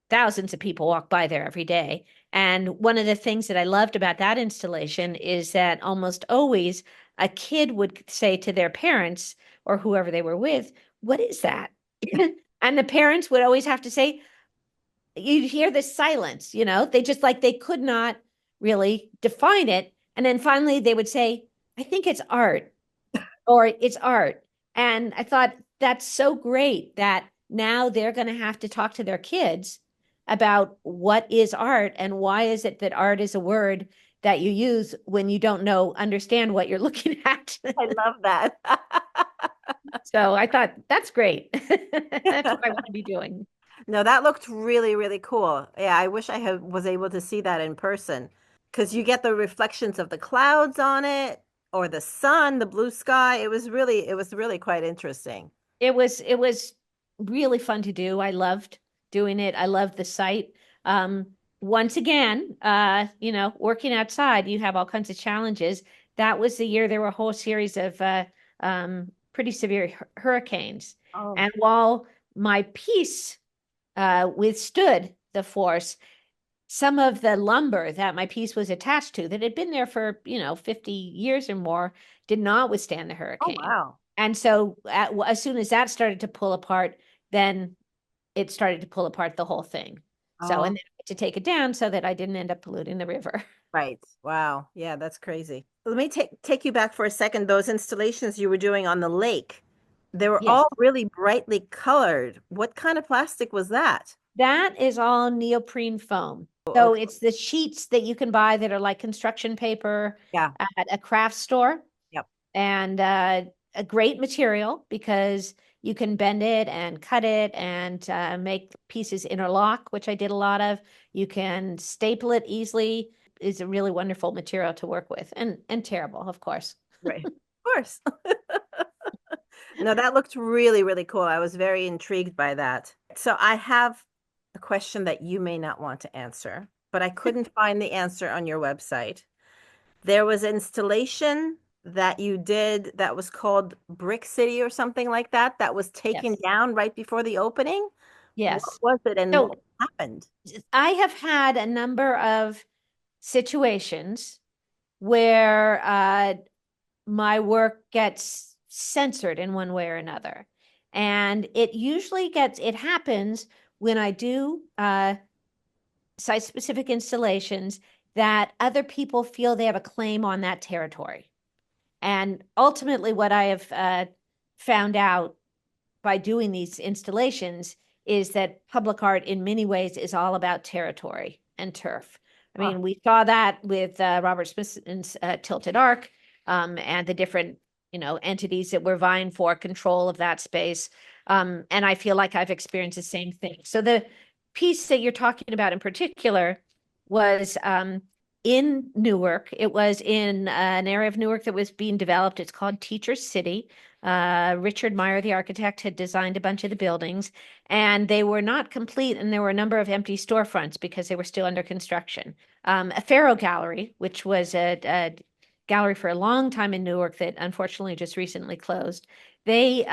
B: Thousands of people walk by there every day. And one of the things that I loved about that installation is that almost always a kid would say to their parents or whoever they were with, "What is that?" And the parents would always have to say, you'd hear this silence, they just like they could not really define it. And then finally they would say, "I think it's art," or "It's art." And I thought that's so great that now they're going to have to talk to their kids about what is art and why is it that art is a word that you use when you don't understand what you're looking at.
A: I love that.
B: So I thought that's great. That's what I want to be doing.
A: No, that looked really, really cool. Yeah, I wish was able to see that in person because you get the reflections of the clouds on it or the sun, the blue sky. It was really quite interesting.
B: It was really fun to do. I loved doing it. I loved the site. Um, Once again, working outside, you have all kinds of challenges. That was the year there were a whole series of pretty severe hurricanes.
A: Oh,
B: And while my piece withstood the force, some of the lumber that my piece was attached to that had been there for 50 years or more did not withstand the
A: oh
B: hurricane.
A: wow.
B: And so as soon as that started to pull apart, then it started to pull apart the whole thing. So,
A: Oh,
B: and then I had to take it down so that I didn't end up polluting the river.
A: right. Wow. Yeah, that's crazy. Let me take you back for a second. Those installations you were doing on the lake, they were
B: Yes,
A: all really brightly colored. What kind of plastic was that?
B: that is all neoprene foam.
A: Oh,
B: So
A: okay.
B: it's the sheets that you can buy that are like construction paper
A: Yeah.
B: at a craft store.
A: Yep.
B: And a great material because you can bend it and cut it and make pieces interlock, which I did a lot of. You can staple it easily. It's a really wonderful material to work with, and terrible, of course.
A: Right. Of course. No, that looked really, really cool. I was very intrigued by that. So I have a question that you may not want to answer, but I couldn't find the answer on your website. There was an installation that you did that was called Brick City or something like that, that was taken
B: Yes.
A: down right before the opening. What
B: Yes.
A: was it and what
B: So
A: happened?
B: I have had a number of situations where my work gets censored in one way or another. And it happens when I do site specific installations that other people feel they have a claim on that territory. And ultimately, what I have found out by doing these installations is that public art in many ways is all about territory and turf. I
A: Oh,
B: mean, we saw that with Robert Smithson's Tilted Arc, and the different, entities that were vying for control of that space. And I feel like I've experienced the same thing. So the piece that you're talking about in particular was in Newark. It was in an area of Newark that was being developed. It's called Teacher City. Richard Meyer, the architect, had designed a bunch of the buildings, and they were not complete, and there were a number of empty storefronts because they were still under construction. A Faro Gallery, which was a gallery for a long time in Newark that unfortunately just recently closed, they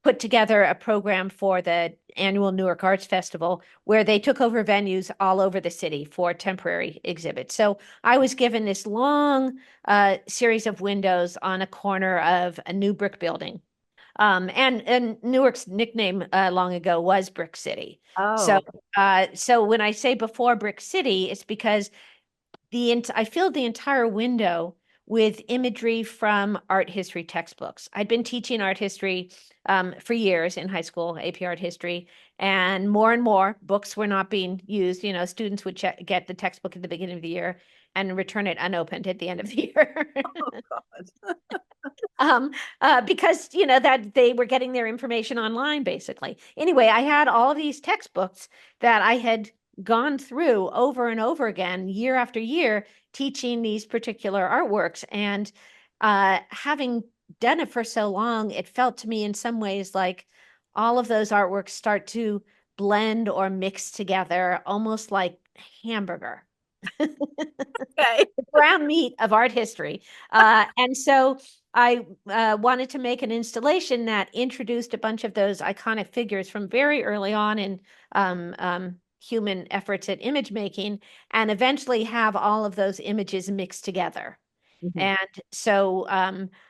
B: put together a program for the annual Newark Arts Festival where they took over venues all over the city for temporary exhibits. So I was given this long series of windows on a corner of a new brick building. And Newark's nickname long ago was Brick City. So
A: oh,
B: so when I say before Brick City, it's because I filled the entire window with imagery from art history textbooks. I'd been teaching art history for years in high school, AP art history, and more books were not being used. Students would get the textbook at the beginning of the year, and return it unopened at the end of the year.
A: Oh, God.
B: Because that they were getting their information online, basically. Anyway, I had all of these textbooks that I had gone through over and over again, year after year, teaching these particular artworks. And having done it for so long, it felt to me in some ways like all of those artworks start to blend or mix together, almost like hamburger.
A: Okay.
B: The ground meat of art history. And so I wanted to make an installation that introduced a bunch of those iconic figures from very early on in human efforts at image making, and eventually have all of those images mixed together.
A: Mhm.
B: And so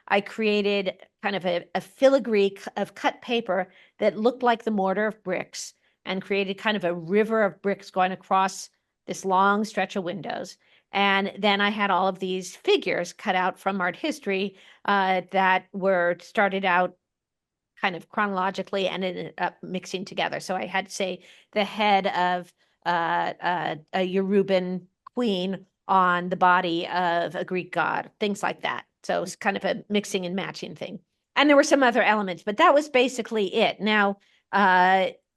B: I created kind of a filigree of cut paper that looked like the mortar of bricks, and created kind of a river of bricks going across this long stretch of windows. And then I had all of these figures cut out from art history that were started out kind of chronologically and ended up mixing together. So I had, say, the head of a Yoruban queen on the body of a Greek god, things like that. So it's kind of a mixing and matching thing. And there were some other elements, but that was basically it. Now,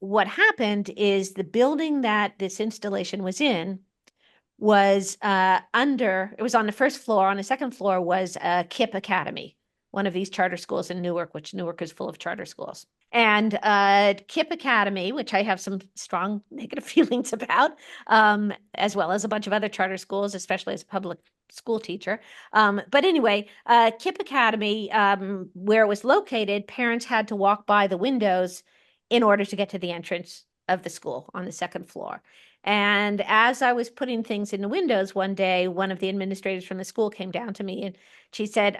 B: what happened is the building that this installation was in was it was on the first floor. On the second floor was KIPP Academy, one of these charter schools in Newark, which Newark is full of charter schools. And KIPP Academy, which I have some strong negative feelings about, as well as a bunch of other charter schools, especially as a public school teacher. But anyway, KIPP Academy, where it was located, parents had to walk by the windows in order to get to the entrance of the school on the second floor. And as I was putting things in the windows one day, one of the administrators from the school came down to me and she said,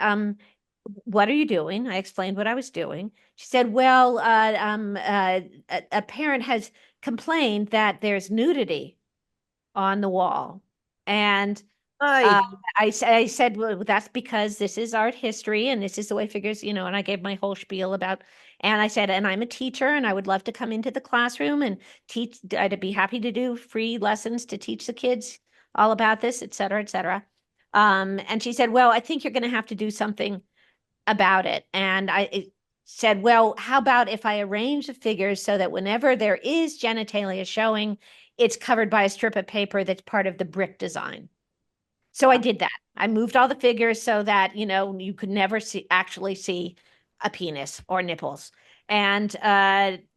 B: what are you doing? I explained what I was doing. She said, well, a parent has complained that there's nudity on the wall. And
A: Hi.
B: I said, well, that's because this is art history and this is the way figures, and I gave my whole spiel about, and I said, and I'm a teacher and I would love to come into the classroom and teach. I'd be happy to do free lessons to teach the kids all about this, et cetera, et cetera. And she said, well, I think you're going to have to do something about it. And I said, well, how about if I arrange the figures so that whenever there is genitalia showing, it's covered by a strip of paper that's part of the brick design. So I did that. I moved all the figures so that, you could never actually see a penis or nipples. And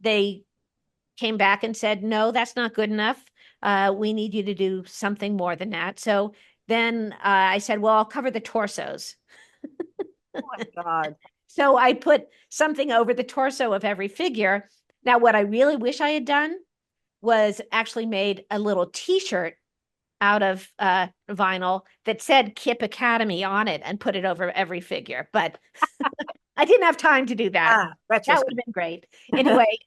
B: they came back and said, no, that's not good enough. We need you to do something more than that. So then I said, well, I'll cover the torsos.
A: Oh my God.
B: So I put something over the torso of every figure. Now, what I really wish I had done was actually made a little T-shirt out of vinyl that said KIPP Academy on it and put it over every figure. But I didn't have time to do that. That would have been great. Anyway,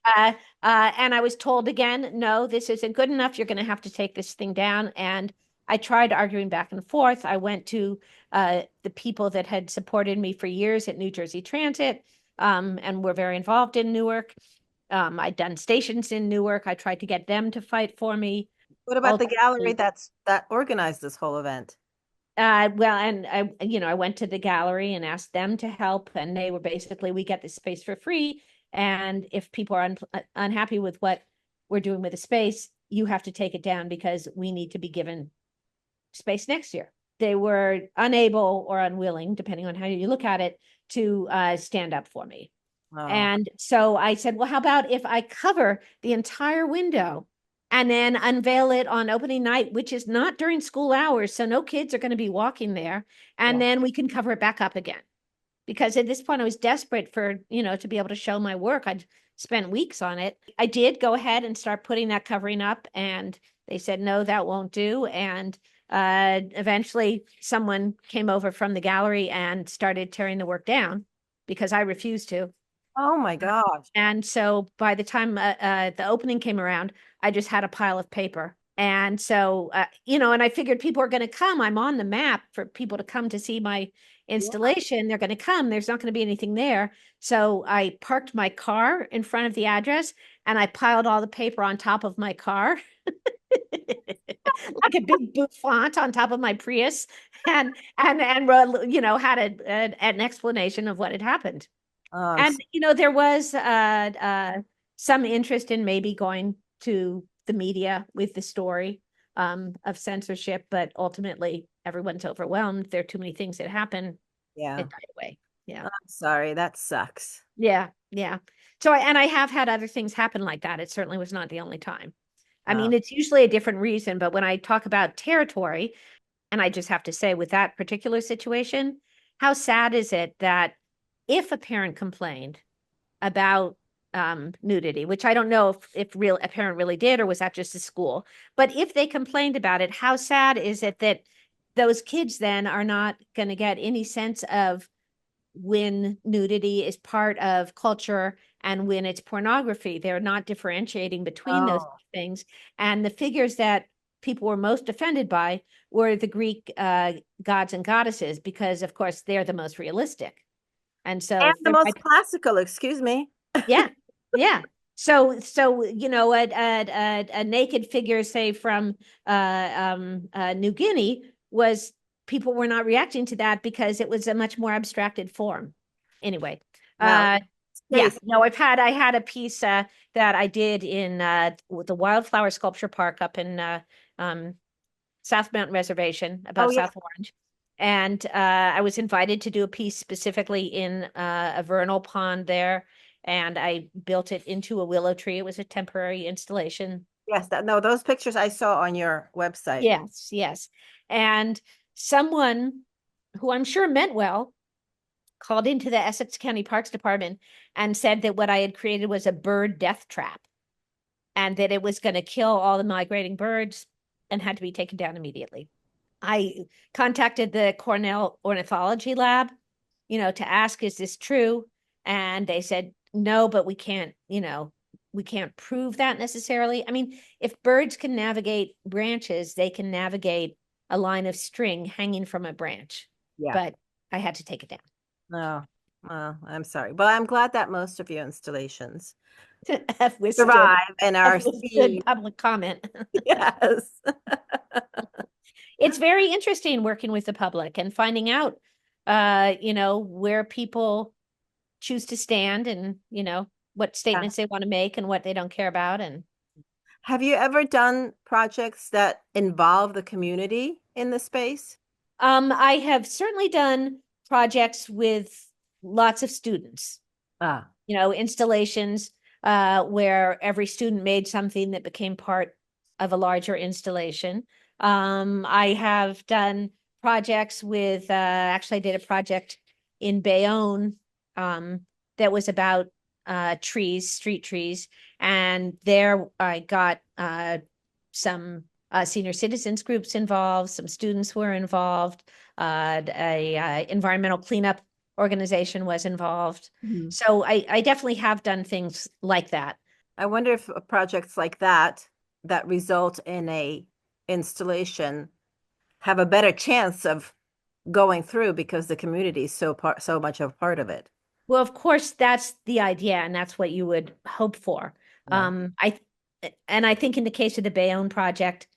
B: and I was told again, no, this isn't good enough. You're going to have to take this thing down. And I tried arguing back and forth. I went to the people that had supported me for years at New Jersey Transit and were very involved in Newark. I'd done stations in Newark. I tried to get them to fight for me.
A: What about the gallery that organized this whole event?
B: Well, and I went to the gallery and asked them to help, and they were basically, we get this space for free, and if people are unhappy with what we're doing with the space, you have to take it down because we need to be given space next year. They were unable or unwilling, depending on how you look at it, to stand up for me. Oh. And so I said, well, how about if I cover the entire window and then unveil it on opening night, which is not during school hours, so no kids are going to be walking there, and then we can cover it back up again. Because at this point I was desperate for, to be able to show my work. I'd spent weeks on it. I did go ahead and start putting that covering up, and they said, no, that won't do. And eventually someone came over from the gallery and started tearing the work down because I refused to.
A: Oh my gosh.
B: And so by the time the opening came around, I just had a pile of paper. And so, and I figured people are going to come. I'm on the map for people to come to see my installation. Yeah. They're going to come. There's not going to be anything there. So I parked my car in front of the address and I piled all the paper on top of my car. like a big bouffant on top of my Prius, and had an explanation of what had happened. And there was some interest in maybe going to the media with the story of censorship, but ultimately everyone's overwhelmed. There are too many things that happen.
A: Yeah.
B: It died away. Yeah.
A: I'm sorry. That sucks.
B: Yeah. Yeah. So, and I have had other things happen like that. It certainly was not the only time. I
A: Oh,
B: mean, it's usually a different reason, but when I talk about territory, and I just have to say, with that particular situation, how sad is it that if a parent complained about nudity, which I don't know if a parent really did, or was that just a school, but if they complained about it, how sad is it that those kids then are not going to get any sense of when nudity is part of culture and when it's pornography? They're not differentiating between those
A: oh,
B: things. And the figures that people were most offended by were the Greek gods and goddesses, because of course they're the most realistic. And
A: and
B: so
A: the most classical, excuse me.
B: yeah, yeah. So a naked figure, say from New Guinea, was people were not reacting to that because it was a much more abstracted form. Anyway,
A: Well,
B: yeah.
A: case,
B: No, I had a piece that I did in the Wildflower Sculpture Park up in um, South Mountain Reservation
A: oh
B: above
A: yeah,
B: South Orange. And I was invited to do a piece specifically in a vernal pond there. And I built it into a willow tree. It was a temporary installation.
A: yes, no, those pictures I saw on your website.
B: Yes, yes. And someone who I'm sure meant well called into the Essex County Parks Department and said that what I had created was a bird death trap and that it was going to kill all the migrating birds and had to be taken down immediately. I contacted the Cornell Ornithology Lab, to ask, is this true? And they said, no, but we can't prove that necessarily. I mean, if birds can navigate branches, they can navigate a line of string hanging from a branch.
A: Yeah.
B: But I had to take it down.
A: No, well, I'm sorry. But I'm glad that most of your installations
B: Have withstood,
A: survive and
B: have
A: are
B: withstood
A: seen.
B: public comment.
A: Yes.
B: It's very interesting working with the public and finding out, where people choose to stand and, what
A: Yeah.
B: statements they want to make and what they don't care about. And
A: Have you ever done projects that involve the community in the space?
B: I have certainly done projects with lots of students,
A: Ah,
B: installations where every student made something that became part of a larger installation. I have done projects with, actually, I did a project in Bayonne that was about trees, street trees. And there I got some senior citizens groups involved, some students were involved, a environmental cleanup organization was involved.
A: mhm.
B: So I definitely have done things like that.
A: I wonder if projects like that that result in a installation have a better chance of going through because the community is so much a part of it.
B: Well, of course, that's the idea, and that's what you would hope for.
A: Yeah.
B: I think in the case of the Bayonne project,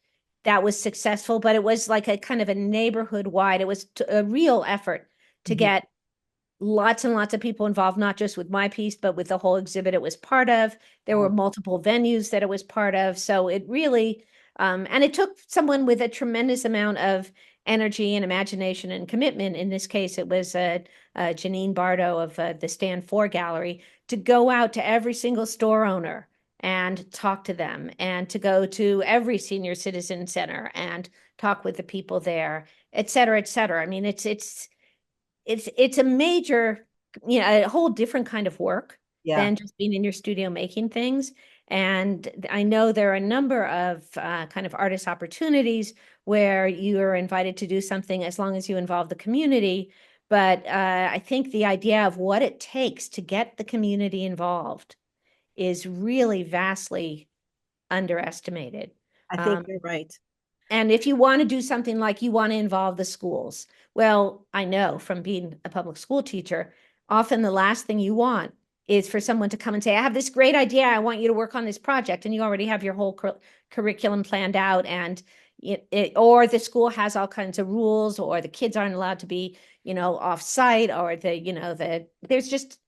B: that was successful, but it was like a kind of a neighborhood wide. It was a real effort to
A: Mhm.
B: get lots and lots of people involved, not just with my piece, but with the whole exhibit it was part of. There were
A: Oh,
B: multiple venues that it was part of. So it really, and it took someone with a tremendous amount of energy and imagination and commitment. In this case, it was Janine Bardo of the Stand For Gallery to go out to every single store owner and talk to them, and to go to every senior citizen center and talk with the people there, et cetera, et cetera. I mean, it's a major, a whole different kind of work
A: yeah.
B: than just being in your studio making things. And I know there are a number of kind of artist opportunities where you are invited to do something as long as you involve the community. But I think the idea of what it takes to get the community involved is really vastly underestimated.
A: I think
B: Um,
A: you're right.
B: and if you want to do something like you want to involve the schools, well, I know from being a public school teacher, often the last thing you want is for someone to come and say, I have this great idea. I want you to work on this project. And you already have your whole curriculum planned out. And, or the school has all kinds of rules, or the kids aren't allowed to be, off site, or there's just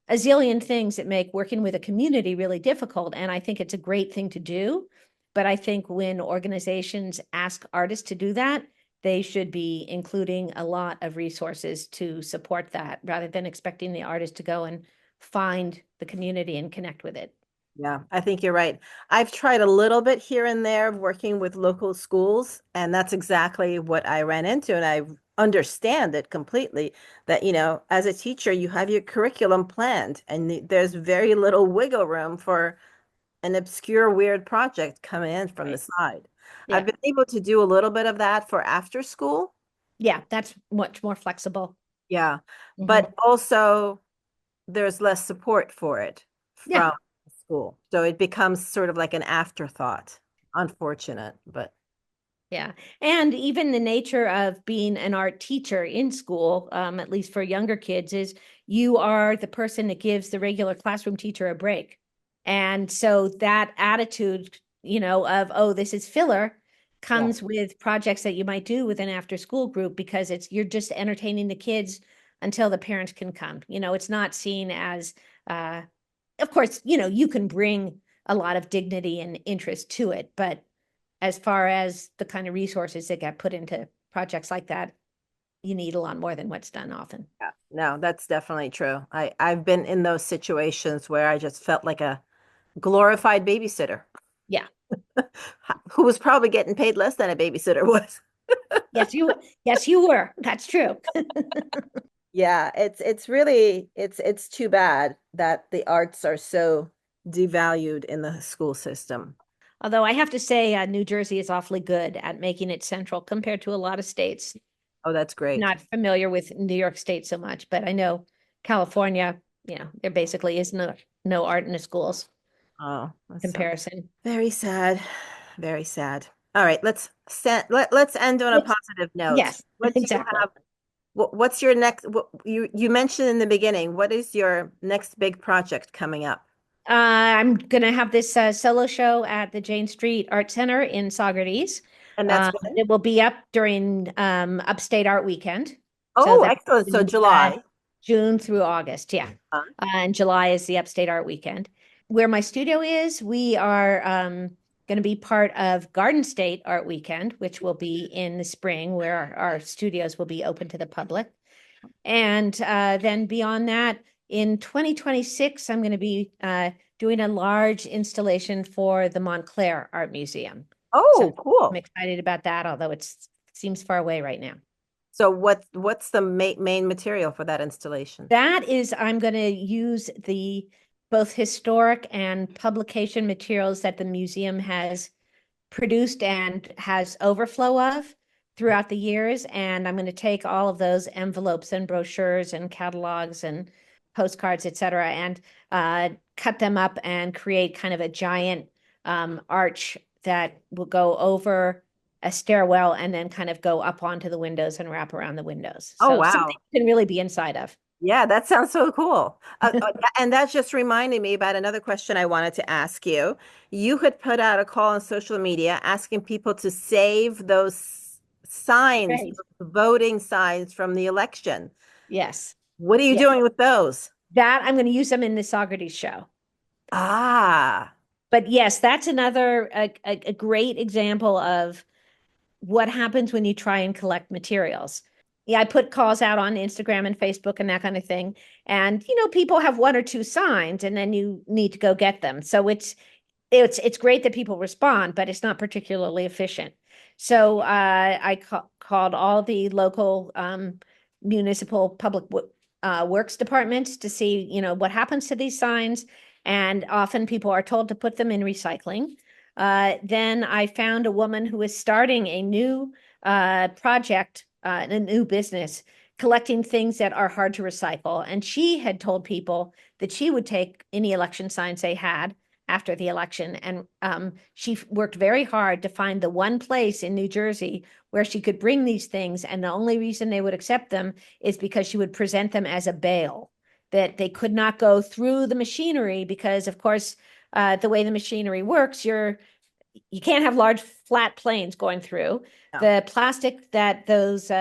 B: a zillion things that make working with a community really difficult. And I think it's a great thing to do. But I think when organizations ask artists to do that, they should be including a lot of resources to support that rather than expecting the artist to go and find the community and connect with it.
A: Yeah, I think you're right. I've tried a little bit here and there of working with local schools, and that's exactly what I ran into. And I understand it completely that, as a teacher, you have your curriculum planned, and there's very little wiggle room for an obscure, weird project coming in from the
B: Right.
A: side. I've
B: Yeah.
A: been able to do a little bit of that for after school.
B: Yeah, that's much more flexible.
A: Yeah,
B: Mhm.
A: but also there's less support for it
B: Yeah.
A: from school. So it becomes sort of like an afterthought. Unfortunate, but
B: Yeah. And even the nature of being an art teacher in school, at least for younger kids, is you are the person that gives the regular classroom teacher a break. And so that attitude, of, oh, this is filler,
A: yeah.
B: comes with projects that you might do with an after school group because you're just entertaining the kids until the parents can come. It's not seen as, of course, you can bring a lot of dignity and interest to it, but as far as the kind of resources that get put into projects like that, you need a lot more than what's done often.
A: Yeah. No, that's definitely true. I've been in those situations where I just felt like a glorified babysitter
B: Yeah.
A: who was probably getting paid less than a babysitter was.
B: Yes, you were. That's true.
A: Yeah, it's really it's too bad that the arts are so devalued in the school system.
B: Although I have to say, New Jersey is awfully good at making it central compared to a lot of states.
A: Oh, that's great.
B: Not familiar with New York State so much, but I know California, there basically is no art in the schools
A: Oh, that's so
B: comparison.
A: very sad. Very sad. All right, let's end on a
B: Yes,
A: positive note.
B: yes,
A: What do you
B: exactly.
A: have? What's your next? What you mentioned in the beginning? What is your next big project coming up?
B: I'm gonna have this solo show at the Jane Street Art Center in Saugerties.
A: And that's when?
B: It will be up during Upstate Art Weekend. So
A: Oh,
B: that's
A: excellent. So
B: in,
A: July.
B: June through August, yeah. And July is the Upstate Art Weekend. Where my studio is, we are going to be part of Garden State Art Weekend, which will be in the spring, where our studios will be open to the public. And then beyond that, in 2026, I'm going to be doing a large installation for the Montclair Art Museum. So
A: Oh,
B: I'm
A: cool.
B: excited about that, although it seems far away right now.
A: So what's the main material for that installation?
B: That is, I'm going to use the both historic and publication materials that the museum has produced and has overflow of throughout the years. And I'm going to take all of those envelopes and brochures and catalogs and postcards, et cetera, and cut them up and create kind of a giant arch that will go over a stairwell and then kind of go up onto the windows and wrap around the windows.
A: Oh,
B: So something
A: wow.
B: you can really be inside of.
A: Yeah, that sounds so cool. And that just reminded me about another question I wanted to ask you. You had put out a call on social media asking people to save those signs,
B: Right.
A: voting signs from the election.
B: Yes.
A: What are you
B: Yeah.
A: doing with those?
B: That I'm going to use them in the Socrates show.
A: Ah,
B: But yes, that's another a great example of what happens when you try and collect materials. Yeah, I put calls out on Instagram and Facebook and that kind of thing. And people have one or two signs and then you need to go get them. So it's great that people respond, but it's not particularly efficient. So I called all the local municipal public works departments to see, what happens to these signs. And often people are told to put them in recycling. Then I found a woman who is starting a new project, a new business, collecting things that are hard to recycle. And she had told people that she would take any election signs they had after the election. And she worked very hard to find the one place in New Jersey where she could bring these things. And the only reason they would accept them is because she would present them as a bale, that they could not go through the machinery because, of course, the way the machinery works, you can't have large flat planes going through.
A: No.
B: The plastic that those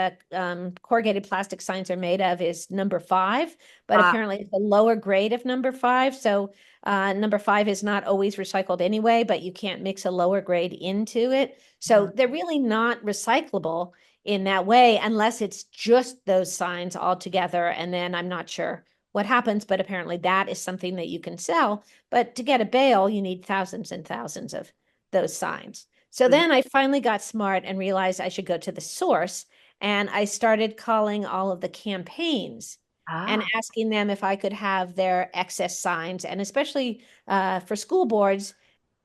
B: corrugated plastic signs are made of is number 5, but apparently it's a lower grade of number 5. So number 5 is not always recycled anyway, but you can't mix a lower grade into it. So they're really not recyclable in that way, unless it's just those signs all together. And then I'm not sure what happens, but apparently that is something that you can sell. But to get a bale, you need thousands and thousands of those signs. So then I finally got smart and realized I should go to the source. And I started calling all of the campaigns and asking them if I could have their excess signs. And especially for school boards,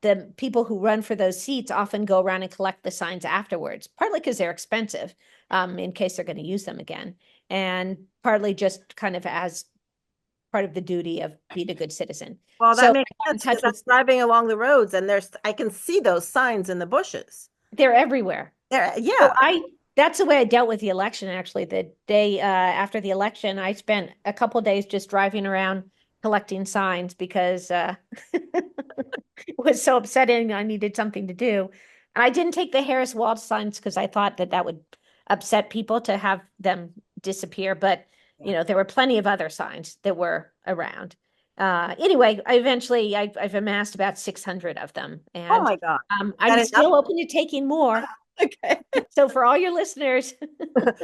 B: the people who run for those seats often go around and collect the signs afterwards, partly because they're expensive in case they're going to use them again, and partly just kind of as part of the duty of being a good citizen.
A: Well, that
B: So
A: makes sense because that's driving along the roads, and I can see those signs in the bushes.
B: They're everywhere.
A: Yeah.
B: So that's the way I dealt with the election, actually. The day after the election, I spent a couple of days just driving around collecting signs because it was so upsetting. I needed something to do. And I didn't take the Harris Wall signs because I thought that would upset people to have them disappear. But, there were plenty of other signs that were around. Anyway, I've amassed about 600 of them. And
A: oh my God.
B: I'm still open to taking more.
A: Okay.
B: So for all your listeners.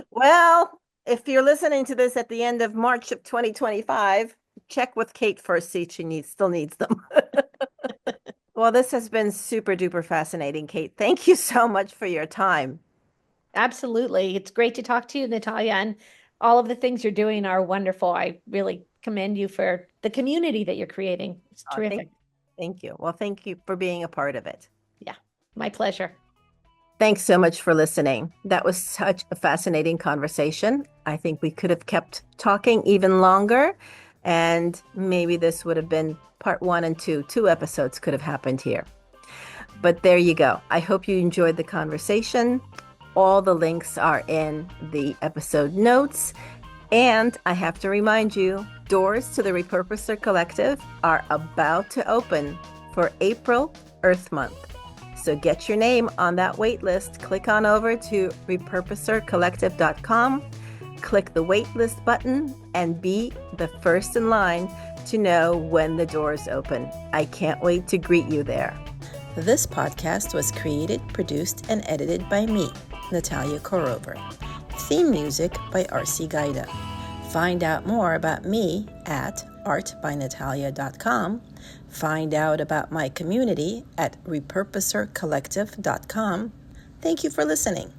A: Well, if you're listening to this at the end of March of 2025, check with Kate first, see if she still needs them. Well, this has been super duper fascinating, Kate. Thank you so much for your time.
B: Absolutely. It's great to talk to you, Natalia, and all of the things you're doing are wonderful. I really commend you for the community that you're creating. It's terrific.
A: Thank you. Well, thank you for being a part of it.
B: Yeah, my pleasure.
A: Thanks so much for listening. That was such a fascinating conversation. I think we could have kept talking even longer, and maybe this would have been part 1 and 2. 2 episodes could have happened here. But there you go. I hope you enjoyed the conversation. All the links are in the episode notes. And I have to remind you, doors to the Repurposer Collective are about to open for April Earth Month. So get your name on that wait list. Click on over to repurposercollective.com, click the wait list button, and be the first in line to know when the doors open. I can't wait to greet you there. This podcast was created, produced, and edited by me, Natalia Korover. Theme music by R.C. Gaida. Find out more about me at artbynatalia.com. Find out about my community at repurposercollective.com. Thank you for listening.